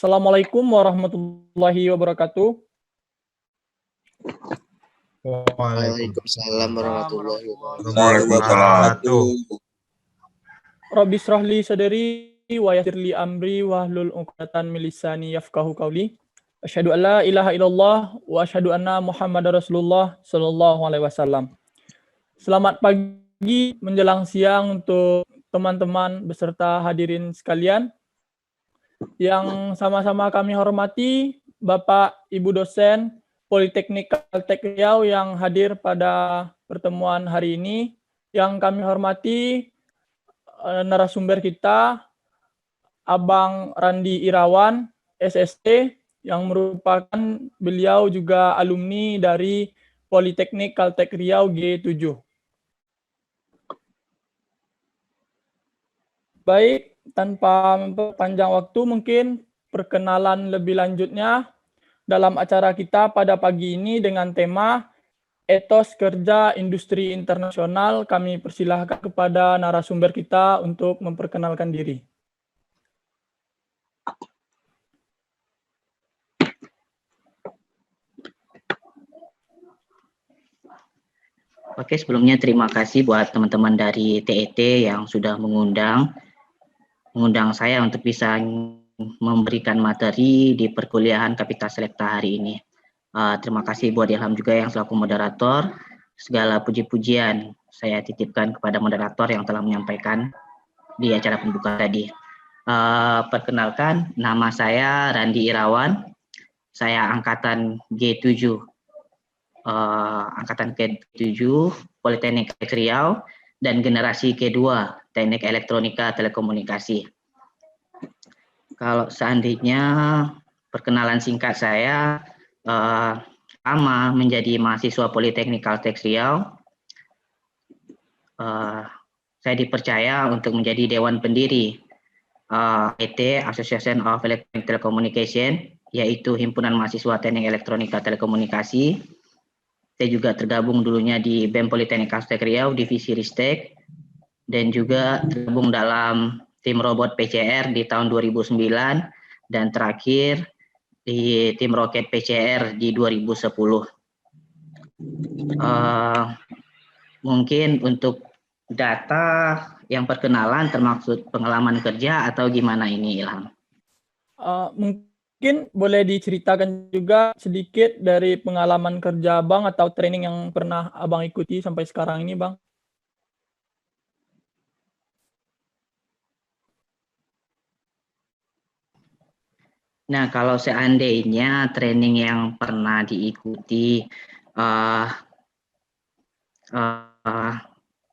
Assalamualaikum warahmatullahi wabarakatuh. Waalaikumsalam warahmatullahi Wabarakatuh. Rabbi shrahli sadri wa yassirli amri wahlul 'uqdatam min lisani yafqahu qawli. Asyhadu an la ilaha illallah wa asyhadu anna Muhammadar Rasulullah sallallahu alaihi wasallam. Selamat pagi menjelang siang untuk teman-teman beserta hadirin sekalian. Yang sama-sama kami hormati Bapak Ibu dosen Politeknik Kaltek Riau yang hadir pada pertemuan hari ini. Yang kami hormati narasumber kita, Abang Randi Irawan, SST, yang merupakan beliau juga alumni dari Politeknik Kaltek Riau G7. Baik, tanpa memperpanjang waktu, mungkin perkenalan lebih lanjutnya dalam acara kita pada pagi ini dengan tema Etos Kerja Industri Internasional. Kami persilahkan kepada narasumber kita untuk memperkenalkan diri. Oke, sebelumnya terima kasih buat teman-teman dari TET yang sudah mengundang saya untuk bisa memberikan materi di perkuliahan Kapita Selekta hari ini. Terima kasih buat Ilham juga yang selaku moderator. Segala puji-pujian saya titipkan kepada moderator yang telah menyampaikan di acara pembuka tadi. Perkenalkan, nama saya Randi Irawan. Saya angkatan G7, angkatan G7 Politeknik Riau dan generasi kedua Teknik Elektronika Telekomunikasi. Kalau seandainya perkenalan singkat saya, lama menjadi mahasiswa Politeknik Kaltek Riau, saya dipercaya untuk menjadi Dewan Pendiri ET, Association of Electronic Telecommunication, yaitu Himpunan Mahasiswa Teknik Elektronika Telekomunikasi. Saya juga tergabung dulunya di BEM Politeknik Kaltek Riau, Divisi Ristek, dan juga tergabung dalam tim robot PCR di tahun 2009, dan terakhir di tim roket PCR di 2010. Mungkin untuk data yang perkenalan termaksud pengalaman kerja atau gimana ini, Ilham? Mungkin boleh diceritakan juga sedikit dari pengalaman kerja Bang atau training yang pernah Abang ikuti sampai sekarang ini, Bang. Nah, kalau seandainya training yang pernah diikuti,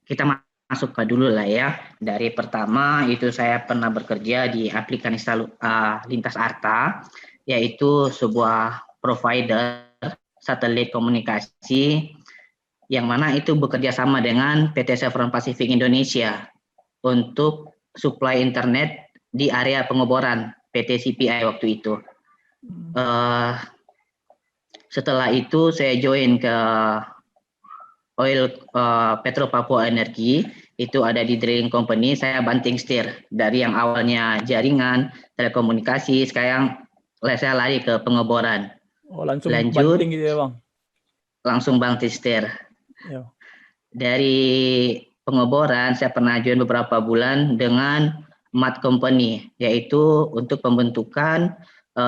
kita masuk ke dulu lah ya. Dari pertama itu saya pernah bekerja di aplikasi Lintas Arta, yaitu sebuah provider satelit komunikasi yang mana itu bekerja sama dengan PT Chevron Pacific Indonesia untuk suplai internet di area pengeboran PT CPI waktu itu. Setelah itu saya join ke Petro Papua Energi, itu ada di drilling company. Saya banting setir dari yang awalnya jaringan telekomunikasi, sekarang saya lari ke pengeboran. Langsung lanjut banting gitu ya, Bang? Langsung banting setir. Ya. Dari pengeboran saya pernah join beberapa bulan dengan MAT Company, yaitu untuk pembentukan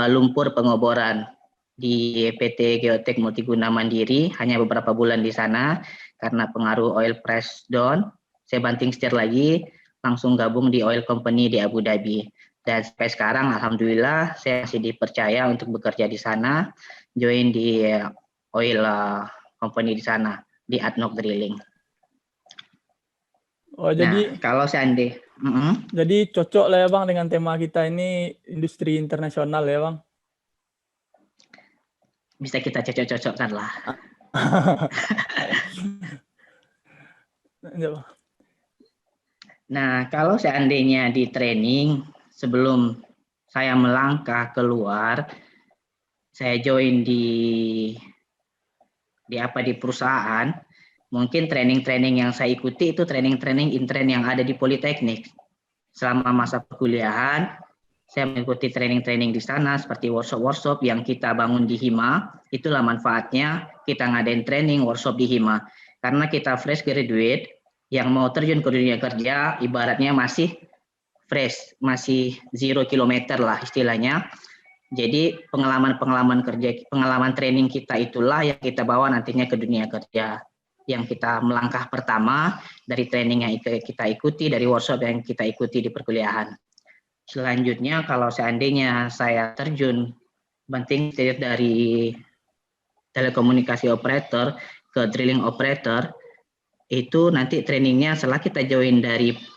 lumpur pengeboran di PT Geotek Multiguna Mandiri. Hanya beberapa bulan di sana karena pengaruh oil price down. Saya banting setir lagi, langsung gabung di oil company di Abu Dhabi. Dan sampai sekarang alhamdulillah saya masih dipercaya untuk bekerja di sana, join di oil company di sana, di ADNOC Drilling. Jadi kalau seandainya jadi cocok lah ya, Bang, dengan tema kita ini, industri internasional ya, Bang? Bisa kita cocok-cocokkan lah. Nah, kalau seandainya di training, sebelum saya melangkah keluar, saya join di perusahaan. Mungkin training-training yang saya ikuti itu training-training intern yang ada di Politeknik. Selama masa perkuliahan, saya mengikuti training-training di sana seperti workshop-workshop yang kita bangun di Hima. Itulah manfaatnya kita ngadain training workshop di Hima. Karena kita fresh graduate yang mau terjun ke dunia kerja ibaratnya masih fresh, masih 0 kilometer lah istilahnya. Jadi pengalaman kerja, pengalaman training kita itulah yang kita bawa nantinya ke dunia kerja. Yang kita melangkah pertama dari training yang kita ikuti, dari workshop yang kita ikuti di perkuliahan. Selanjutnya kalau seandainya saya terjun banting setir dari telekomunikasi operator ke drilling operator, itu nanti trainingnya setelah kita join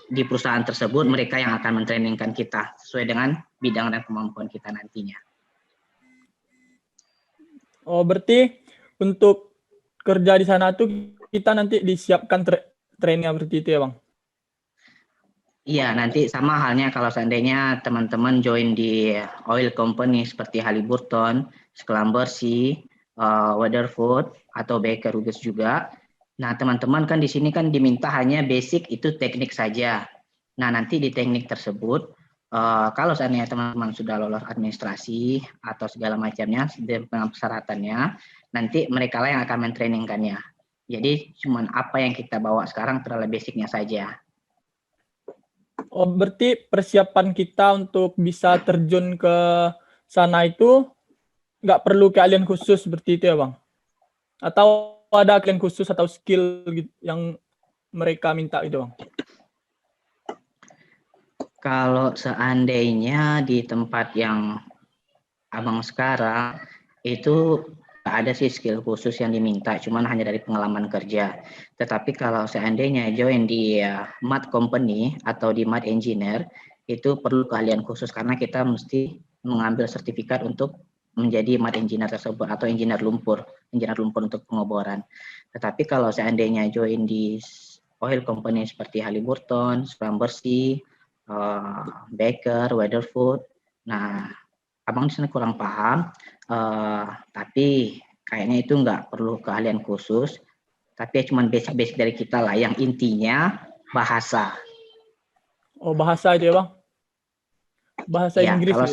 di perusahaan tersebut, mereka yang akan mentrainingkan kita sesuai dengan bidang dan kemampuan kita nantinya. Oh, berarti untuk kerja di sana tuh kita nanti disiapkan trainingnya berarti itu ya, Bang? Iya, nanti sama halnya kalau seandainya teman-teman join di oil company seperti Halliburton, Schlumberger, Weatherford, atau Baker Hughes juga. Nah, teman-teman kan di sini kan diminta hanya basic itu teknik saja. Nah, nanti di teknik tersebut, kalau seandainya teman-teman sudah lolos administrasi atau segala macamnya dengan persyaratannya, nanti mereka lah yang akan mentrainingkannya. Jadi, cuman apa yang kita bawa sekarang adalah basicnya saja. Oh, berarti persiapan kita untuk bisa terjun ke sana itu nggak perlu keahlian khusus seperti itu ya, Bang? Atau ada keahlian khusus atau skill gitu yang mereka minta gitu, Bang? Kalau seandainya di tempat yang Abang sekarang, itu ada sih skill khusus yang diminta, cuman hanya dari pengalaman kerja. Tetapi kalau seandainya join di MAT company atau di MAT engineer, itu perlu keahlian khusus karena kita mesti mengambil sertifikat untuk menjadi MAT engineer tersebut atau engineer lumpur untuk pengoboran. Tetapi kalau seandainya join di oil company seperti Halliburton, Schlumberger, Baker, Weatherford, nah Abang di sana kurang paham, tapi kayaknya itu nggak perlu keahlian khusus, tapi cuma basic-basic dari kita lah, yang intinya bahasa. Oh, bahasa itu ya, Bang? Bahasa Ya, Inggris kalau gitu.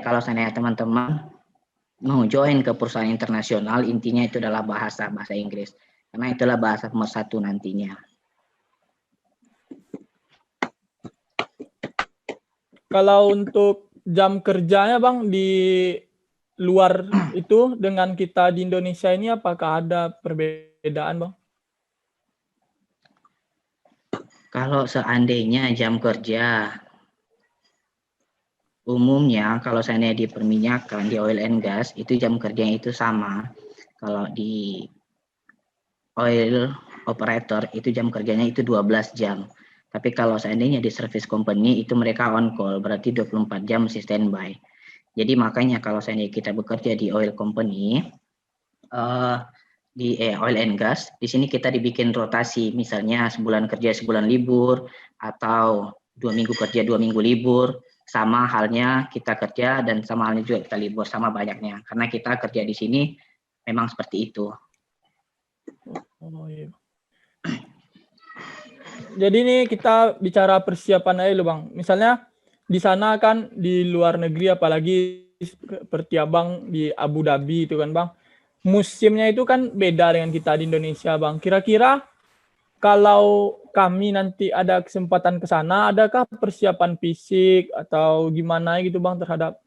kalau seandainya teman-teman mau join ke perusahaan internasional, intinya itu adalah bahasa Inggris, karena itulah bahasa nomor 1 nantinya. Kalau untuk jam kerjanya, Bang, di luar itu dengan kita di Indonesia ini apakah ada perbedaan, Bang? Kalau seandainya jam kerja, umumnya kalau seandainya di perminyakan, di oil and gas, itu jam kerjanya itu sama. Kalau di oil operator itu jam kerjanya itu 12 jam. Tapi kalau seandainya di service company itu mereka on call, berarti 24 jam masih standby. Jadi makanya kalau seandainya kita bekerja di oil company, di oil and gas, di sini kita dibikin rotasi, misalnya sebulan kerja sebulan libur, atau 2 minggu kerja 2 minggu libur, sama halnya kita kerja dan sama halnya juga kita libur, sama banyaknya. Karena kita kerja di sini memang seperti itu. Oh, iya. Jadi ini kita bicara persiapan aja loh, Bang. Misalnya di sana kan di luar negeri, apalagi seperti Abang di Abu Dhabi itu kan, Bang. Musimnya itu kan beda dengan kita di Indonesia, Bang. Kira-kira kalau kami nanti ada kesempatan ke sana, adakah persiapan fisik atau gimana gitu, Bang, terhadap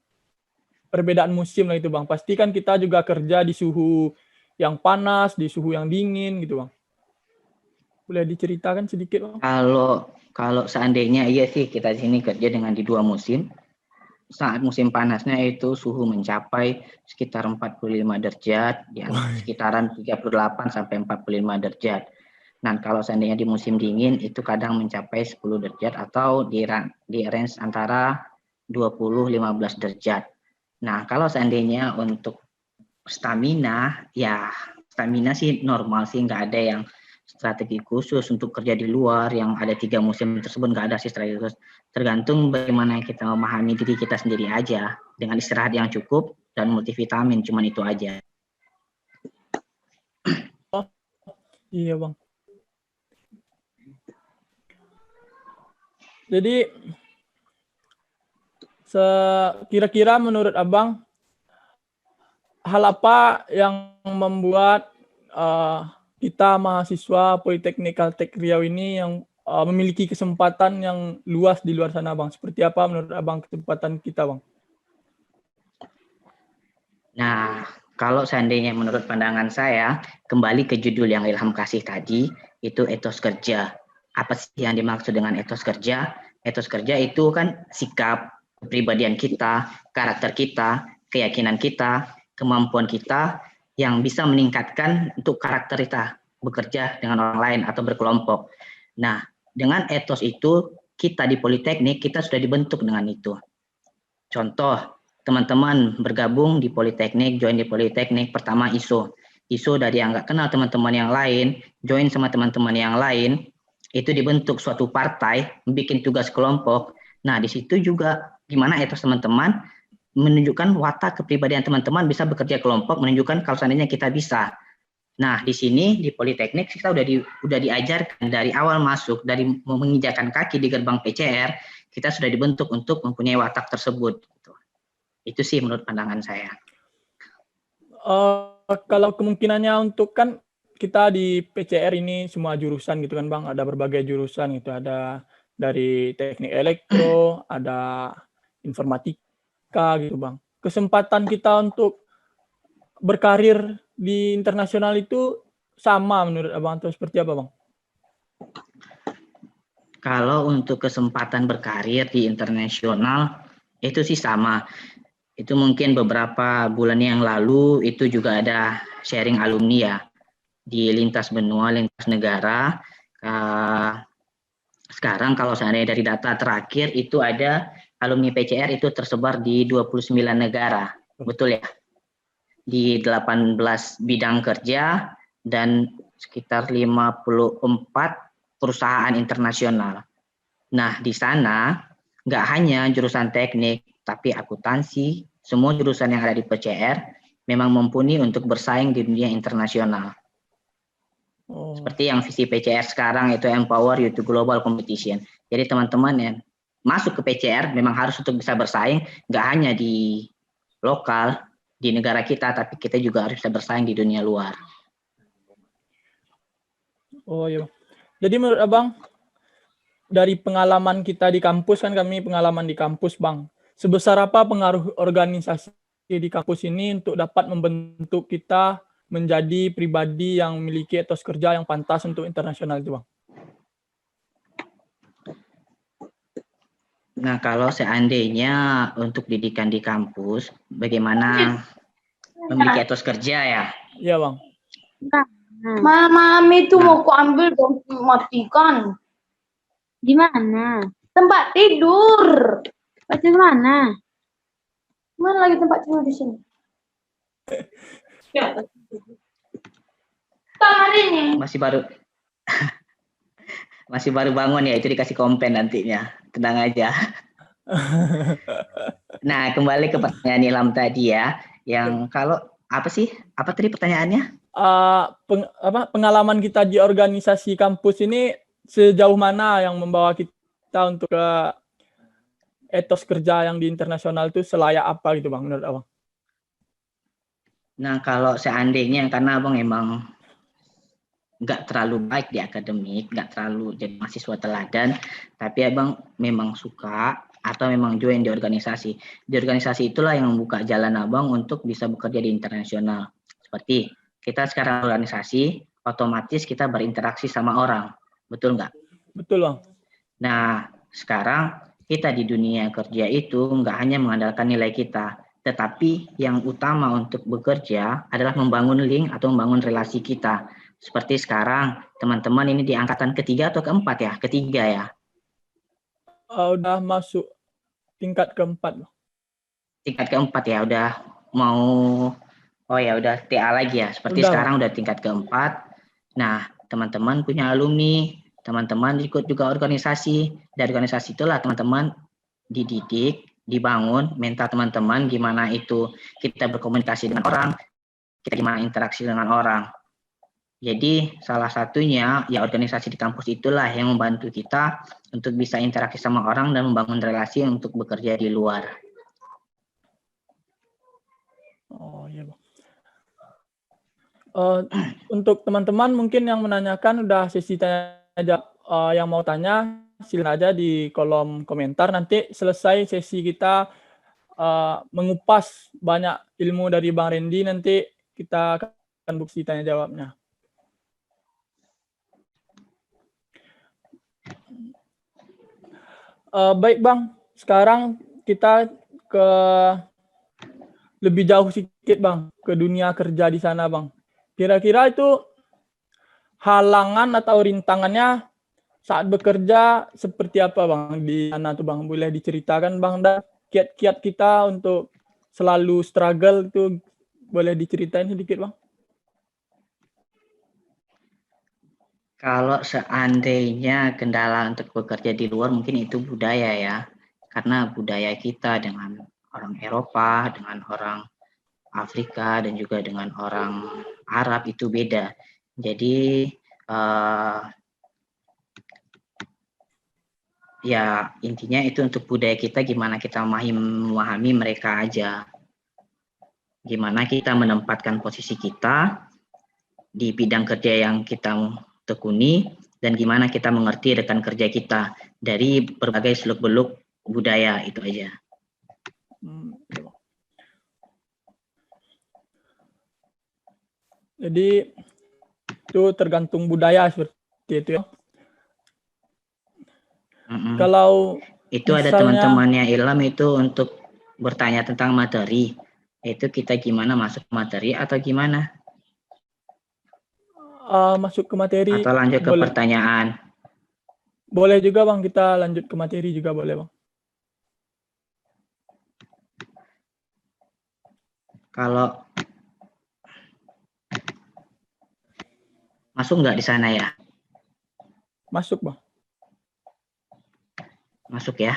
perbedaan musim lah itu, Bang? Pasti kan kita juga kerja di suhu yang panas, di suhu yang dingin gitu, Bang. Boleh diceritakan sedikit, Bang? Kalau seandainya iya sih kita di sini kerja dengan di 2 musim. Saat musim panasnya itu suhu mencapai sekitar 45 derajat, sekitaran 38 sampai 45 derajat. Nah, kalau seandainya di musim dingin itu kadang mencapai 10 derajat atau di range antara 20-15 derajat. Nah, kalau seandainya untuk stamina, ya stamina sih normal sih, nggak ada yang strategi khusus untuk kerja di luar yang ada 3 musim tersebut, nggak ada sih strategi khusus. Tergantung bagaimana kita memahami diri kita sendiri aja dengan istirahat yang cukup dan multivitamin, cuman itu aja. Iya, Bang. Jadi Kira-kira menurut Abang, hal apa yang membuat kita mahasiswa Politeknik Kaltek Riau ini yang memiliki kesempatan yang luas di luar sana, Bang? Seperti apa menurut Abang kesempatan kita, Bang? Nah, kalau seandainya menurut pandangan saya, kembali ke judul yang Ilham kasih tadi, itu etos kerja. Apa sih yang dimaksud dengan etos kerja? Etos kerja itu kan sikap, kepribadian kita, karakter kita, keyakinan kita, kemampuan kita yang bisa meningkatkan untuk karakter kita bekerja dengan orang lain atau berkelompok. Nah, dengan etos itu, kita di Politeknik, kita sudah dibentuk dengan itu. Contoh, teman-teman bergabung di Politeknik, join di Politeknik, pertama ISO. ISO dari yang nggak kenal teman-teman yang lain, join sama teman-teman yang lain, itu dibentuk suatu partai, bikin tugas kelompok. Nah, di situ juga gimana etos teman-teman, menunjukkan watak kepribadian teman-teman bisa bekerja kelompok, menunjukkan kalau seandainya kita bisa. Nah, di sini di Politeknik kita udah diajarkan dari awal masuk, dari menginjakan kaki di gerbang PCR, kita sudah dibentuk untuk mempunyai watak tersebut. Itu sih menurut pandangan saya. Kalau kemungkinannya untuk kan kita di PCR ini semua jurusan gitu kan, Bang, ada berbagai jurusan gitu, ada dari teknik elektro, ada informatika gitu, Bang. Kesempatan kita untuk berkarir di internasional itu sama menurut Abang atau seperti apa, Bang? Kalau untuk kesempatan berkarir di internasional itu sih sama. Itu mungkin beberapa bulan yang lalu itu juga ada sharing alumni ya di lintas benua, lintas negara. Sekarang kalau seandainya dari data terakhir itu ada alumni PCR itu tersebar di 29 negara. Betul ya? Di 18 bidang kerja dan sekitar 54 perusahaan internasional. Nah, di sana nggak hanya jurusan teknik, tapi akuntansi, semua jurusan yang ada di PCR memang mumpuni untuk bersaing di dunia internasional. Seperti yang visi PCR sekarang itu empower you to global competition. Jadi teman-teman yang masuk ke PCR memang harus untuk bisa bersaing, nggak hanya di lokal, di negara kita, tapi kita juga harus bisa bersaing di dunia luar. Oh iya. Jadi menurut Abang, dari pengalaman kita di kampus, kan kami pengalaman di kampus, Bang. Sebesar apa pengaruh organisasi di kampus ini untuk dapat membentuk kita menjadi pribadi yang memiliki etos kerja yang pantas untuk internasional itu, Bang? Nah, kalau seandainya untuk didikan di kampus, bagaimana memiliki etos kerja ya? Iya, Bang. Malam-malam itu mau ku ambil dan matikan. Di mana? Tempat tidur. Baca mana? Mana lagi tempat tidur di sini? Ya. Kamar ini. Masih baru bangun ya, itu dikasih kompen nantinya. Tenang aja. Nah, kembali ke pertanyaan Ilham tadi ya, yang kalau apa sih? Apa tadi pertanyaannya? Pengalaman kita di organisasi kampus ini sejauh mana yang membawa kita untuk ke etos kerja yang di internasional itu selayak apa gitu, Bang, menurut Abang? Nah, kalau seandainya karena Abang emang nggak terlalu baik di akademik, nggak terlalu jadi mahasiswa teladan, tapi Abang memang suka atau memang join di organisasi. Di organisasi itulah yang membuka jalan Abang untuk bisa bekerja di internasional. Seperti kita sekarang organisasi, otomatis kita berinteraksi sama orang. Betul nggak? Betul, Bang. Nah, sekarang kita di dunia kerja itu nggak hanya mengandalkan nilai kita, tetapi yang utama untuk bekerja adalah membangun link atau membangun relasi kita. Seperti sekarang, teman-teman ini di angkatan ketiga atau keempat ya? Ketiga ya? Udah masuk tingkat keempat. Tingkat keempat ya, udah mau, oh ya udah TA lagi ya? Seperti Udah. sekarang udah tingkat keempat. Nah, teman-teman punya alumni, teman-teman ikut juga organisasi. Dari organisasi itulah teman-teman dididik, dibangun mental teman-teman, gimana itu kita berkomunikasi dengan orang, kita gimana interaksi dengan orang. Jadi salah satunya ya organisasi di kampus itulah yang membantu kita untuk bisa interaksi sama orang dan membangun relasi untuk bekerja di luar. iya Bang. Untuk teman-teman mungkin yang menanyakan udah sesi tanya jawab, yang mau tanya silakan aja di kolom komentar. Nanti selesai sesi kita mengupas banyak ilmu dari Bang Randy, nanti kita akan bukti tanya jawabnya. Baik Bang, sekarang kita ke lebih jauh sedikit Bang, ke dunia kerja di sana Bang. Kira-kira itu halangan atau rintangannya saat bekerja seperti apa Bang di sana tuh Bang? Boleh diceritakan Bang, dan kiat-kiat kita untuk selalu struggle itu boleh diceritain sedikit Bang? Kalau seandainya kendala untuk bekerja di luar mungkin itu budaya ya. Karena budaya kita dengan orang Eropa, dengan orang Afrika, dan juga dengan orang Arab itu beda. Jadi ya intinya itu untuk budaya kita, gimana kita memahami mereka aja. Gimana kita menempatkan posisi kita di bidang kerja yang kita tekuni, dan gimana kita mengerti rekan kerja kita dari berbagai seluk-beluk budaya, itu aja. Jadi itu tergantung budaya seperti itu ya. Kalau itu ada teman-temannya Ilham itu untuk bertanya tentang materi, itu kita gimana masuk materi atau gimana? Masuk ke materi atau lanjut ke boleh. Pertanyaan. Boleh juga Bang, kita lanjut ke materi juga boleh Bang. Kalau masuk nggak di sana ya? Masuk Bang. Masuk ya.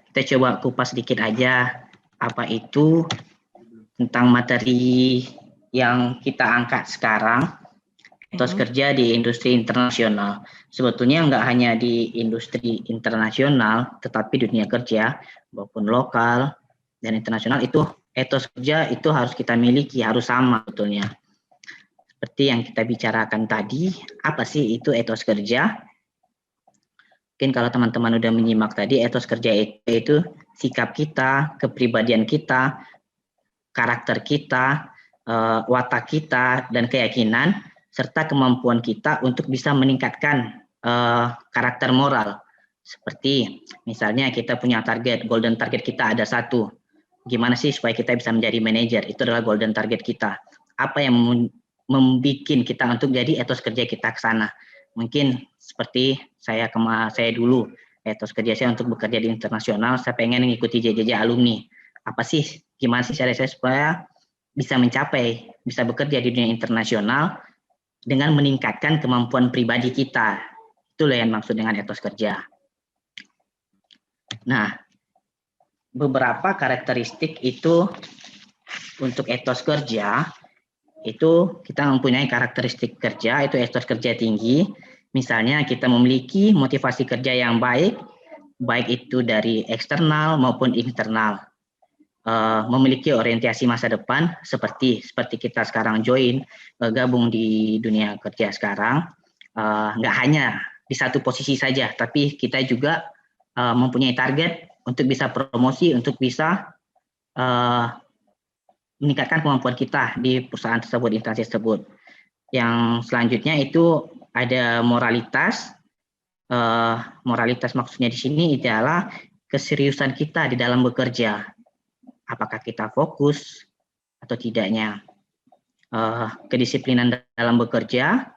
Kita coba kupas sedikit aja apa itu tentang materi yang kita angkat sekarang. Etos kerja di industri internasional. Sebetulnya nggak hanya di industri internasional, tetapi dunia kerja maupun lokal dan internasional itu etos kerja itu harus kita miliki, harus sama sebetulnya. Seperti yang kita bicarakan tadi, apa sih itu etos kerja? Mungkin kalau teman-teman udah menyimak tadi, etos kerja itu sikap kita, kepribadian kita, karakter kita, watak kita, dan keyakinan, serta kemampuan kita untuk bisa meningkatkan karakter moral. Seperti misalnya kita punya target, golden target kita ada 1. Gimana sih supaya kita bisa menjadi manajer? Itu adalah golden target kita. Apa yang membuat kita untuk jadi etos kerja kita ke sana? Mungkin seperti saya dulu, etos kerja saya untuk bekerja di internasional, saya pengen mengikuti JJJ alumni. Apa sih, gimana sih cara saya supaya bisa mencapai, bisa bekerja di dunia internasional dengan meningkatkan kemampuan pribadi kita. Itulah yang maksud dengan etos kerja. Nah, beberapa karakteristik itu untuk etos kerja, itu kita mempunyai karakteristik kerja, itu etos kerja tinggi. Misalnya kita memiliki motivasi kerja yang baik, baik itu dari eksternal maupun internal. Memiliki orientasi masa depan seperti kita sekarang join, gabung di dunia kerja sekarang, nggak hanya di satu posisi saja, tapi kita juga mempunyai target untuk bisa promosi, untuk bisa meningkatkan kemampuan kita di perusahaan tersebut, instansi tersebut. Yang selanjutnya itu ada moralitas. Moralitas maksudnya di sini adalah keseriusan kita di dalam bekerja. Apakah kita fokus atau tidaknya. Kedisiplinan dalam bekerja,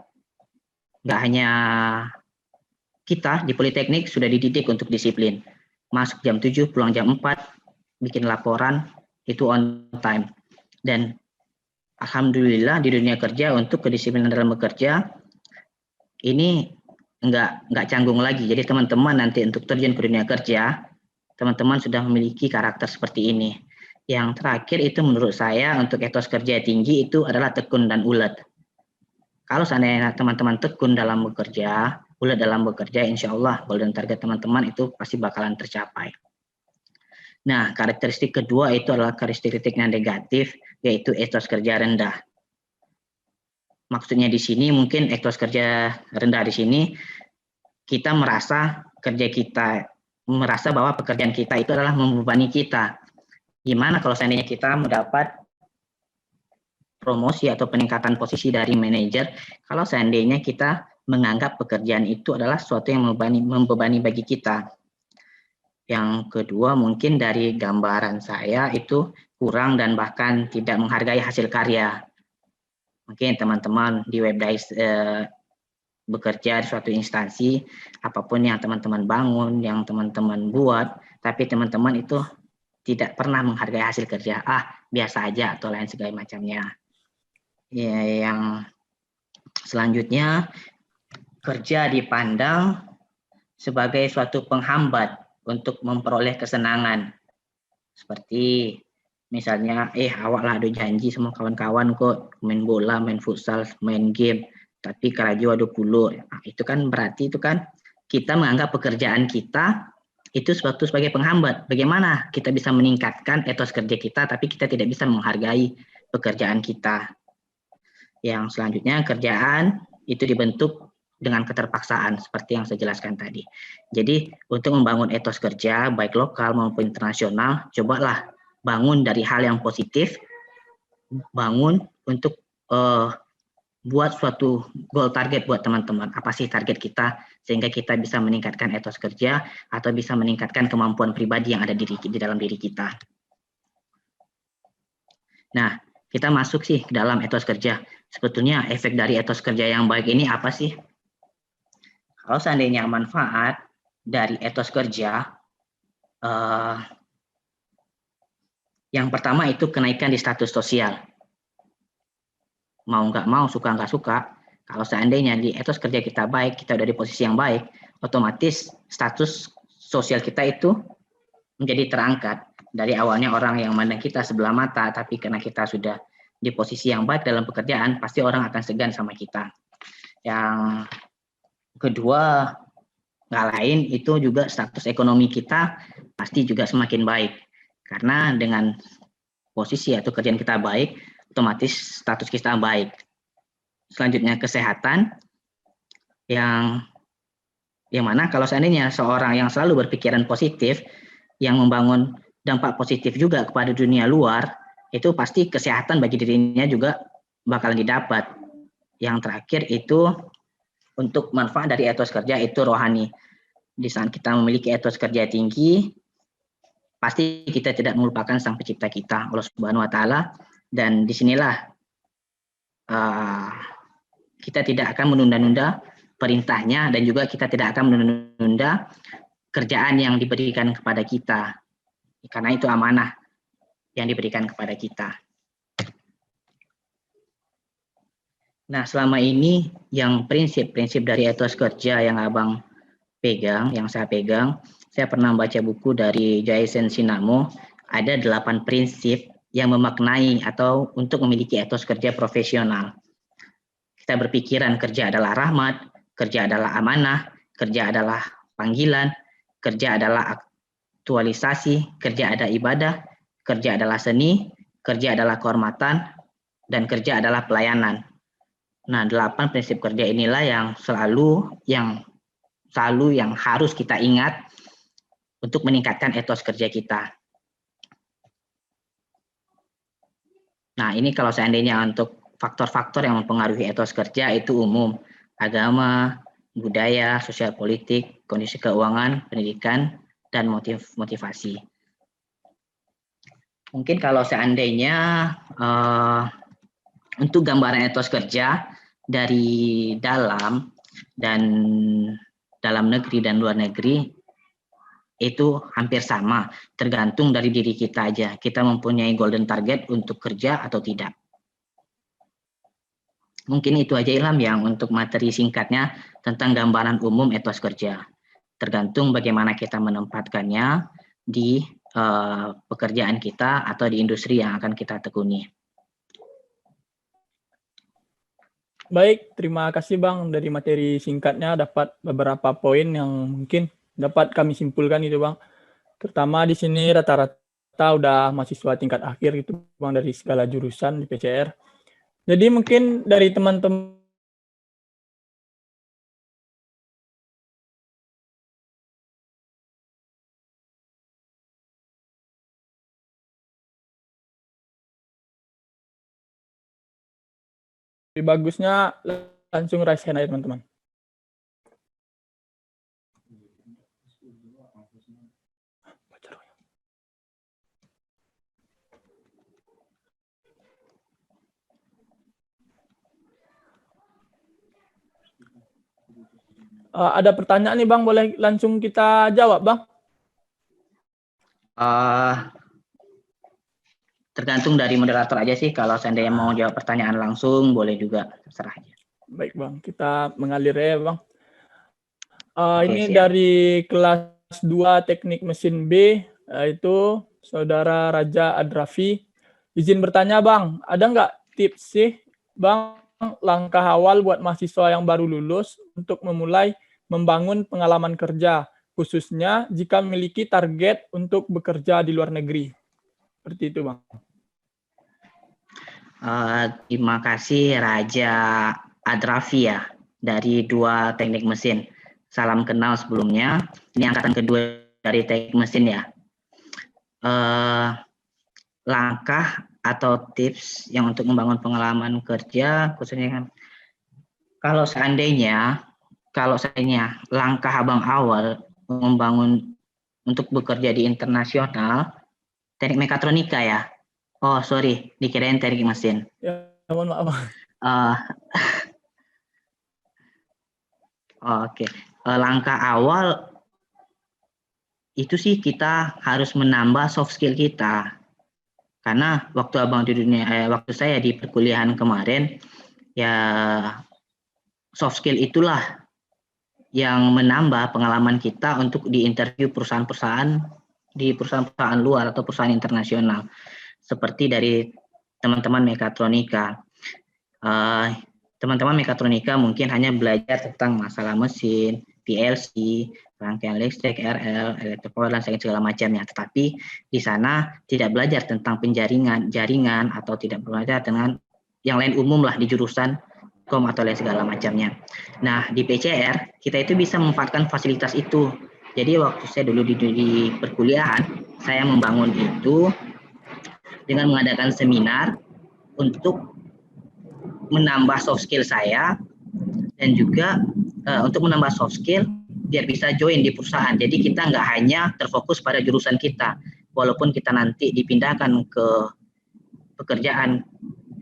nggak hanya kita di Politeknik sudah dididik untuk disiplin. Masuk jam 7, pulang jam 4, bikin laporan, itu on time. Dan alhamdulillah di dunia kerja untuk kedisiplinan dalam bekerja, ini nggak canggung lagi. Jadi teman-teman nanti untuk terjun ke dunia kerja, teman-teman sudah memiliki karakter seperti ini. Yang terakhir itu menurut saya untuk etos kerja tinggi itu adalah tekun dan ulet. Kalau seandainya teman-teman tekun dalam bekerja, ulet dalam bekerja, insya Allah golden target teman-teman itu pasti bakalan tercapai. Nah, karakteristik kedua itu adalah karakteristik yang negatif, yaitu etos kerja rendah. Maksudnya di sini mungkin etos kerja rendah di sini kita merasa bahwa pekerjaan kita itu adalah membebani kita. Gimana kalau seandainya kita mendapat promosi atau peningkatan posisi dari manajer, kalau seandainya kita menganggap pekerjaan itu adalah sesuatu yang membebani bagi kita. Yang kedua, mungkin dari gambaran saya itu kurang dan bahkan tidak menghargai hasil karya. Mungkin teman-teman di Webdais bekerja di suatu instansi, apapun yang teman-teman bangun, yang teman-teman buat, tapi teman-teman itu tidak pernah menghargai hasil kerja. Biasa aja atau lain segala macamnya. Ya, yang selanjutnya, kerja dipandang sebagai suatu penghambat untuk memperoleh kesenangan. Seperti misalnya, awak lah ada janji sama kawan-kawan kok main bola, main futsal, main game, tapi kerajo ada puluh. Itu kan berarti itu kan kita menganggap pekerjaan kita itu suatu sebagai penghambat. Bagaimana kita bisa meningkatkan etos kerja kita, tapi kita tidak bisa menghargai pekerjaan kita. Yang selanjutnya, kerjaan itu dibentuk dengan keterpaksaan, seperti yang saya jelaskan tadi. Jadi, untuk membangun etos kerja, baik lokal maupun internasional, cobalah bangun dari hal yang positif, bangun untuk buat suatu goal target buat teman-teman. Apa sih target kita, sehingga kita bisa meningkatkan etos kerja, atau bisa meningkatkan kemampuan pribadi yang ada di dalam diri kita. Nah, kita masuk sih ke dalam etos kerja. Sebetulnya efek dari etos kerja yang baik ini apa sih? Kalau seandainya manfaat dari etos kerja, yang pertama itu kenaikan di status sosial. Mau nggak mau, suka nggak suka, kalau seandainya di etos kerja kita baik, kita udah di posisi yang baik, otomatis status sosial kita itu menjadi terangkat. Dari awalnya orang yang memandang kita sebelah mata, tapi karena kita sudah di posisi yang baik dalam pekerjaan, pasti orang akan segan sama kita. Yang kedua, nggak lain itu juga status ekonomi kita pasti juga semakin baik. Karena dengan posisi atau kerjaan kita baik, otomatis status kita baik. Selanjutnya kesehatan, yang mana kalau seandainya seorang yang selalu berpikiran positif, yang membangun dampak positif juga kepada dunia luar, itu pasti kesehatan bagi dirinya juga bakalan didapat. Yang terakhir itu untuk manfaat dari etos kerja itu rohani. Di saat kita memiliki etos kerja tinggi, pasti kita tidak melupakan Sang Pencipta kita, Allah Subhanahu wa Ta'ala, dan disinilah kita tidak akan menunda-nunda perintahnya, dan juga kita tidak akan menunda kerjaan yang diberikan kepada kita, karena itu amanah yang diberikan kepada kita. Nah, selama ini yang prinsip-prinsip dari etos kerja yang abang pegang, yang saya pegang, saya pernah baca buku dari Jason Sinamo, ada 8 prinsip yang memaknai atau untuk memiliki etos kerja profesional. Kita berpikiran kerja adalah rahmat, kerja adalah amanah, kerja adalah panggilan, kerja adalah aktualisasi, kerja ada ibadah, kerja adalah seni, kerja adalah kehormatan, dan kerja adalah pelayanan. Nah, 8 prinsip kerja inilah yang selalu yang harus kita ingat untuk meningkatkan etos kerja kita. Nah, ini kalau seandainya untuk faktor-faktor yang mempengaruhi etos kerja itu umum, agama, budaya, sosial politik, kondisi keuangan, pendidikan, dan motivasi. Mungkin kalau seandainya untuk gambaran etos kerja dari dalam negeri dan luar negeri itu hampir sama, tergantung dari diri kita aja. Kita mempunyai golden target untuk kerja atau tidak. Mungkin itu aja Ilham yang untuk materi singkatnya tentang gambaran umum etos kerja. Tergantung bagaimana kita menempatkannya di pekerjaan kita atau di industri yang akan kita tekuni. Baik, terima kasih Bang. Dari materi singkatnya dapat beberapa poin yang mungkin dapat kami simpulkan itu Bang. Pertama di sini rata-rata rata-rata udah mahasiswa tingkat akhir gitu Bang dari segala jurusan di PCR. Jadi mungkin dari teman-teman lebih bagusnya langsung raise hand aja teman-teman. Ada pertanyaan nih Bang, boleh langsung kita jawab Bang? Tergantung dari moderator aja sih. Kalau seandainya mau jawab pertanyaan langsung, boleh juga, terserah aja. Baik Bang, kita mengalir ya Bang. Oke, Ini siap. dari kelas 2 teknik mesin B, itu Saudara Raja Adrafi. Izin bertanya Bang, ada nggak tips sih Bang langkah awal buat mahasiswa yang baru lulus untuk memulai membangun pengalaman kerja, khususnya jika memiliki target untuk bekerja di luar negeri? Seperti itu Bang. Terima kasih Raja Adrafi ya, dari 2 teknik mesin. Salam kenal sebelumnya. Ini angkatan kedua dari teknik mesin ya. Langkah atau tips yang untuk membangun pengalaman kerja, khususnya kan, kalau seandainya langkah abang awal membangun untuk bekerja di internasional, teknik mekatronika ya. Oh sorry, dikirain teknik mesin. Ya, mohon maaf Bang. Oke. Langkah awal itu sih kita harus menambah soft skill kita. Karena waktu waktu saya di perkuliahan kemarin, ya soft skill itulah yang menambah pengalaman kita untuk di interview perusahaan-perusahaan luar atau perusahaan internasional. Seperti dari teman-teman mekatronika. Teman-teman mekatronika mungkin hanya belajar tentang masalah mesin, PLC, rangkaian listrik, RL, elektropower, dan segala macamnya. Tetapi di sana tidak belajar tentang penjaringan, jaringan, atau tidak belajar dengan yang lain umum lah di jurusan kom atau lain segala macamnya. Nah, di PCR, kita itu bisa memanfaatkan fasilitas itu. Jadi waktu saya dulu di perkuliahan, saya membangun itu dengan mengadakan seminar untuk menambah soft skill saya, dan juga untuk menambah soft skill biar bisa join di perusahaan. Jadi kita nggak hanya terfokus pada jurusan kita, walaupun kita nanti dipindahkan ke pekerjaan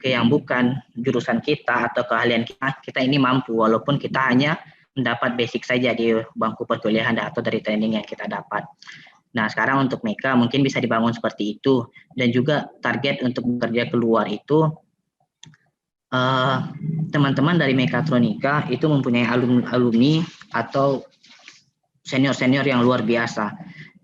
ke yang bukan jurusan kita atau keahlian kita ini mampu, walaupun kita hanya mendapat basic saja di bangku perkuliahan atau dari training yang kita dapat. Nah, sekarang untuk Meka mungkin bisa dibangun seperti itu, dan juga target untuk bekerja keluar itu teman-teman dari mekatronika itu mempunyai alumni atau senior-senior yang luar biasa,